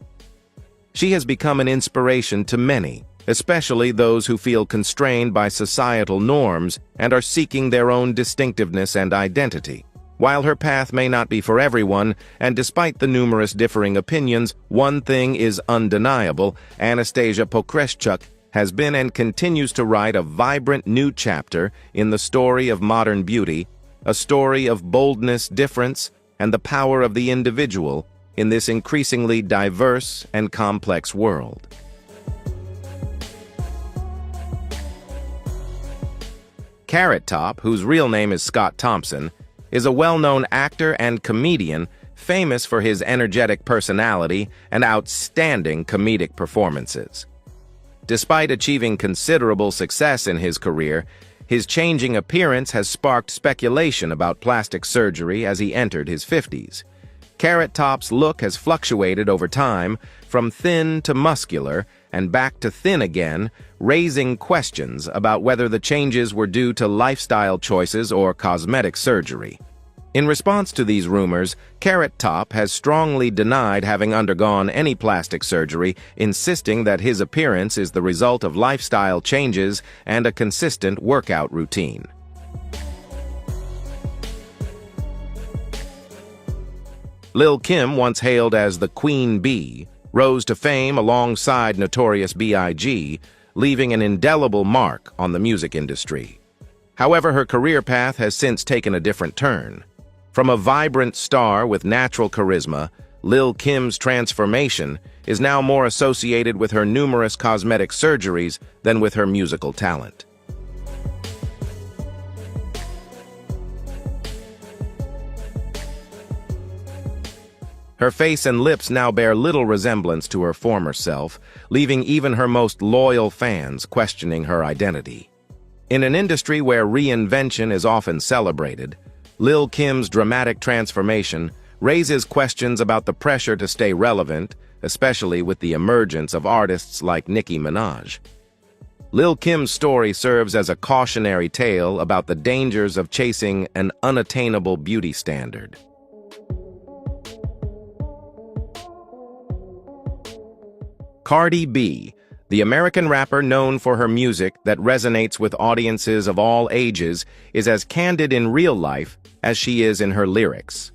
She has become an inspiration to many, especially those who feel constrained by societal norms and are seeking their own distinctiveness and identity. While her path may not be for everyone, and despite the numerous differing opinions, one thing is undeniable: Anastasia Pokreschuk has been and continues to write a vibrant new chapter in the story of modern beauty, a story of boldness, difference, and the power of the individual in this increasingly diverse and complex world. Carrot Top, whose real name is Scott Thompson, is a well-known actor and comedian famous for his energetic personality and outstanding comedic performances. Despite achieving considerable success in his career, his changing appearance has sparked speculation about plastic surgery as he entered his 50s. Carrot Top's look has fluctuated over time, from thin to muscular and back to thin again, raising questions about whether the changes were due to lifestyle choices or cosmetic surgery. In response to these rumors, Carrot Top has strongly denied having undergone any plastic surgery, insisting that his appearance is the result of lifestyle changes and a consistent workout routine. Lil' Kim, once hailed as the Queen Bee, rose to fame alongside Notorious B.I.G., leaving an indelible mark on the music industry. However, her career path has since taken a different turn. From a vibrant star with natural charisma, Lil' Kim's transformation is now more associated with her numerous cosmetic surgeries than with her musical talent. Her face and lips now bear little resemblance to her former self, leaving even her most loyal fans questioning her identity. In an industry where reinvention is often celebrated, Lil' Kim's dramatic transformation raises questions about the pressure to stay relevant, especially with the emergence of artists like Nicki Minaj. Lil' Kim's story serves as a cautionary tale about the dangers of chasing an unattainable beauty standard. Cardi B, the American rapper known for her music that resonates with audiences of all ages, is as candid in real life as she is in her lyrics.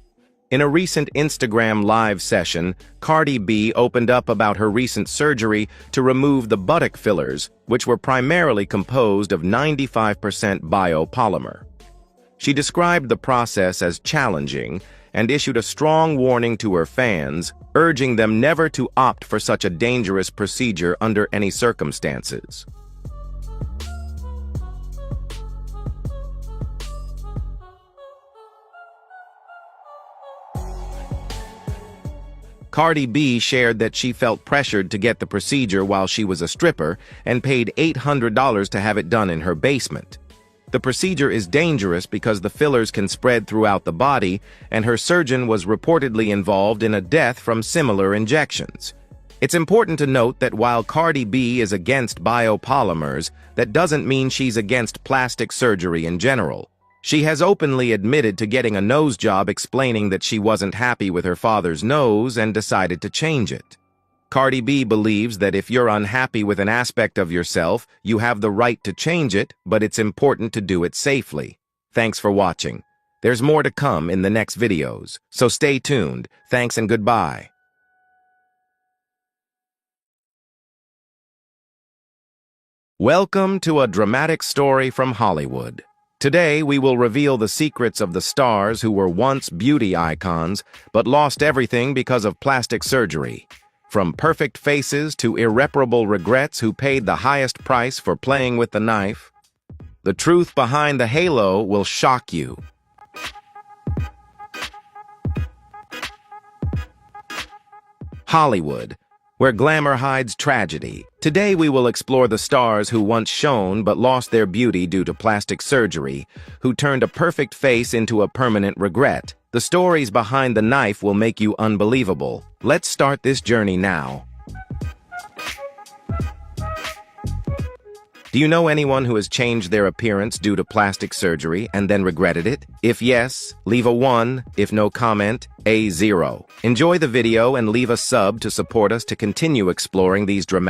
In a recent Instagram live session, Cardi B opened up about her recent surgery to remove the buttock fillers, which were primarily composed of 95% biopolymer. She described the process as challenging and issued a strong warning to her fans, urging them never to opt for such a dangerous procedure under any circumstances. Cardi B shared that she felt pressured to get the procedure while she was a stripper and paid $800 to have it done in her basement. The procedure is dangerous because the fillers can spread throughout the body, and her surgeon was reportedly involved in a death from similar injections. It's important to note that while Cardi B is against biopolymers, that doesn't mean she's against plastic surgery in general. She has openly admitted to getting a nose job, explaining that she wasn't happy with her father's nose and decided to change it. Cardi B believes that if you're unhappy with an aspect of yourself, you have the right to change it, but it's important to do it safely. Thanks for watching. There's more to come in the next videos, so stay tuned. Thanks and goodbye. Welcome to a dramatic story from Hollywood. Today, we will reveal the secrets of the stars who were once beauty icons, but lost everything because of plastic surgery. From perfect faces to irreparable regrets who paid the highest price for playing with the knife. The truth behind the halo will shock you. Hollywood, where glamour hides tragedy. Today we will explore the stars who once shone but lost their beauty due to plastic surgery, who turned a perfect face into a permanent regret. The stories behind the knife will make you unbelievable. Let's start this journey now. Do you know anyone who has changed their appearance due to plastic surgery and then regretted it? If yes, leave a 1. If no comment, a 0. Enjoy the video and leave a sub to support us to continue exploring these dramatic